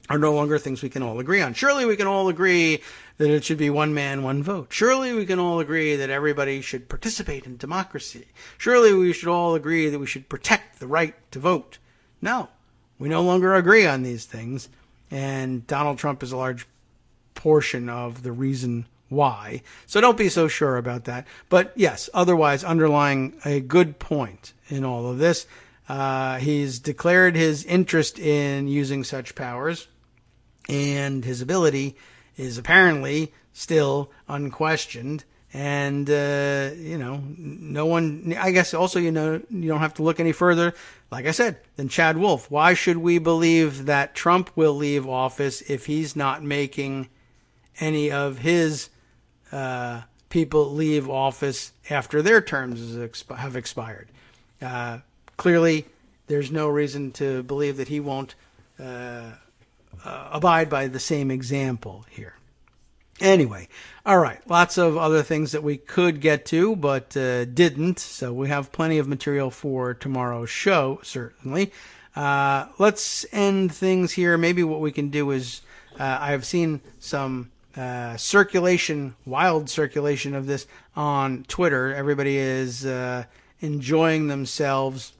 are no longer things we can all agree on. Surely we can all agree that it should be one man, one vote. Surely we can all agree that everybody should participate in democracy. Surely we should all agree that we should protect the right to vote. No, we no longer agree on these things, and Donald Trump is a large portion of the reason why. So don't be so sure about that. But yes, otherwise underlying a good point in all of this, he's declared his interest in using such powers, and his ability is apparently still unquestioned. And, no one, I guess also, you don't have to look any further, like I said, than Chad Wolf. Why should we believe that Trump will leave office if he's not making any of his people leave office after their terms have expired? Clearly, there's no reason to believe that he won't abide by the same example here. Anyway, all right, lots of other things that we could get to, but didn't, so we have plenty of material for tomorrow's show, certainly. Let's end things here. Maybe what we can do is, I've seen some wild circulation of this on Twitter. Everybody is enjoying themselves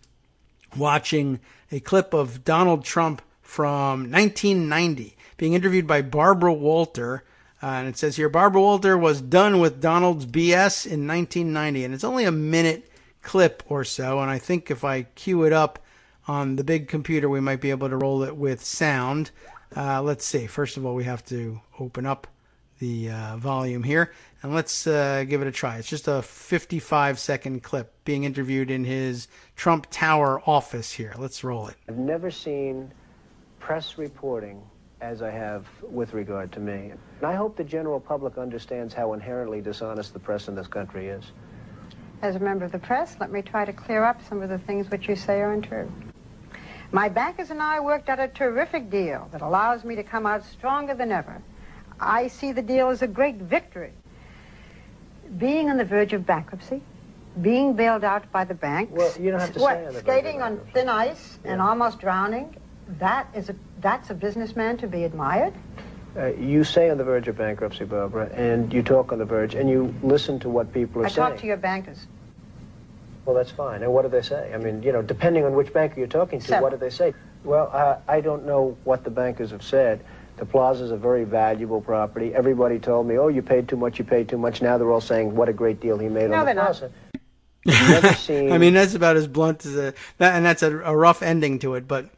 watching a clip of Donald Trump from 1990 being interviewed by Barbara Walter. And it says here, Barbara Walter was done with Donald's BS in 1990. And it's only a minute clip or so. And I think if I cue it up on the big computer, we might be able to roll it with sound. Let's see. First of all, we have to open up the volume here. And let's give it a try. It's just a 55-second clip being interviewed in his Trump Tower office here. Let's roll it. I've never seen press reporting as I have with regard to me. And I hope the general public understands how inherently dishonest the press in this country is. As a member of the press, let me try to clear up some of the things which you say are untrue. My bankers and I worked out a terrific deal that allows me to come out stronger than ever. I see the deal as a great victory. Being on the verge of bankruptcy, being bailed out by the banks. Well, you don't have to say on the skating on thin ice and almost drowning, that's a businessman to be admired. You say on the verge of bankruptcy, Barbara, and you talk on the verge, and you listen to what people are saying. I talk to your bankers. Well, that's fine. And what do they say? I mean, depending on which banker you're talking to, what do they say? Well, I don't know what the bankers have said. The plaza's a very valuable property. Everybody told me, oh, you paid too much, you paid too much. Now they're all saying what a great deal he made on the plaza. Never seen... I mean, that's about as blunt as and that's a rough ending to it, but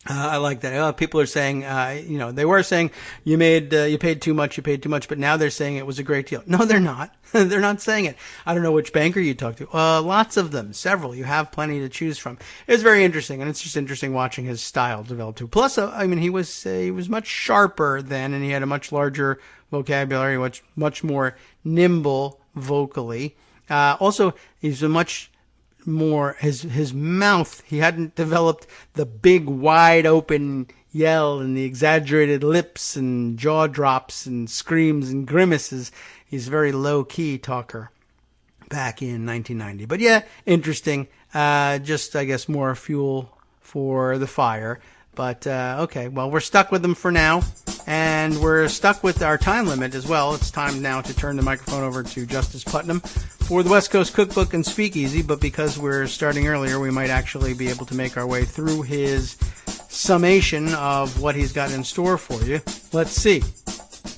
I like that. People are saying, they were saying you paid too much, but now they're saying it was a great deal. No, they're not. They're not saying it. I don't know which banker you talk to. Lots of them, several. You have plenty to choose from. It's very interesting, and it's just interesting watching his style develop too. Plus, he was much sharper then, and he had a much larger vocabulary, much more nimble vocally. Also, he's a much more his mouth. He hadn't developed the big, wide open yell and the exaggerated lips and jaw drops and screams and grimaces. He's a very low key talker back in 1990. But yeah, interesting. Just I guess more fuel for the fire. But okay, well, we're stuck with them for now, and we're stuck with our time limit as well. It's time now to turn the microphone over to Justice Putnam for the West Coast Cookbook and Speakeasy, but because we're starting earlier, we might actually be able to make our way through his summation of what he's got in store for you. Let's see.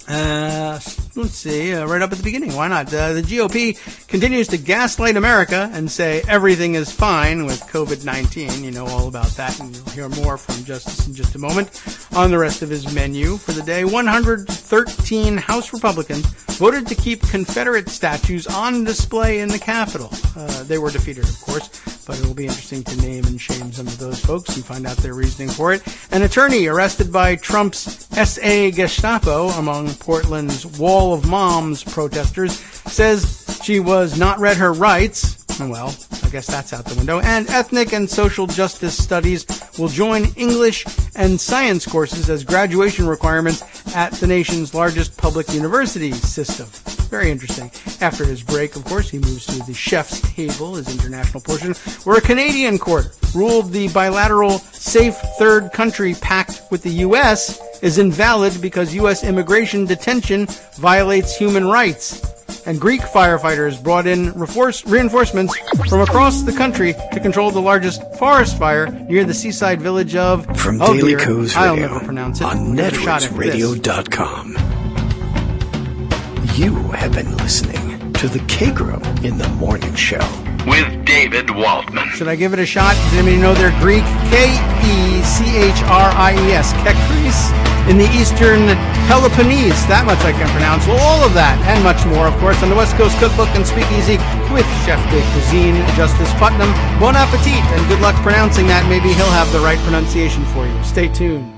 Right up at the beginning. Why not? The GOP continues to gaslight America and say everything is fine with COVID-19. You know all about that, and you'll hear more from Justice in just a moment. On the rest of his menu for the day, 113 House Republicans voted to keep Confederate statues on display in the Capitol. They were defeated, of course, but it will be interesting to name and shame some of those folks and find out their reasoning for it. An attorney arrested by Trump's SA Gestapo among Portland's Wall of Moms protesters says she was not read her rights. Well, I guess that's out the window. And ethnic and social justice studies will join English and science courses as graduation requirements at the nation's largest public university system. Very interesting. After his break, of course, he moves to the chef's table, his international portion, where a Canadian court ruled the bilateral safe third country pact with the U.S. is invalid because U.S. immigration detention violates human rights. And Greek firefighters brought in reinforcements from across the country to control the largest forest fire near the seaside village of... From Daily Co's I'll Radio never pronounce it. on networksradio.com. You have been listening to the Kagro in the Morning Show. With David Waldman. Should I give it a shot? Does anybody know their Greek? K-E-C-H-R-I-E-S. Kekris in the Eastern Peloponnese. That much I can pronounce. Well, all of that and much more, of course, on the West Coast Cookbook and Speakeasy with Chef de Cuisine, Justice Putnam. Bon appetit and good luck pronouncing that. Maybe he'll have the right pronunciation for you. Stay tuned.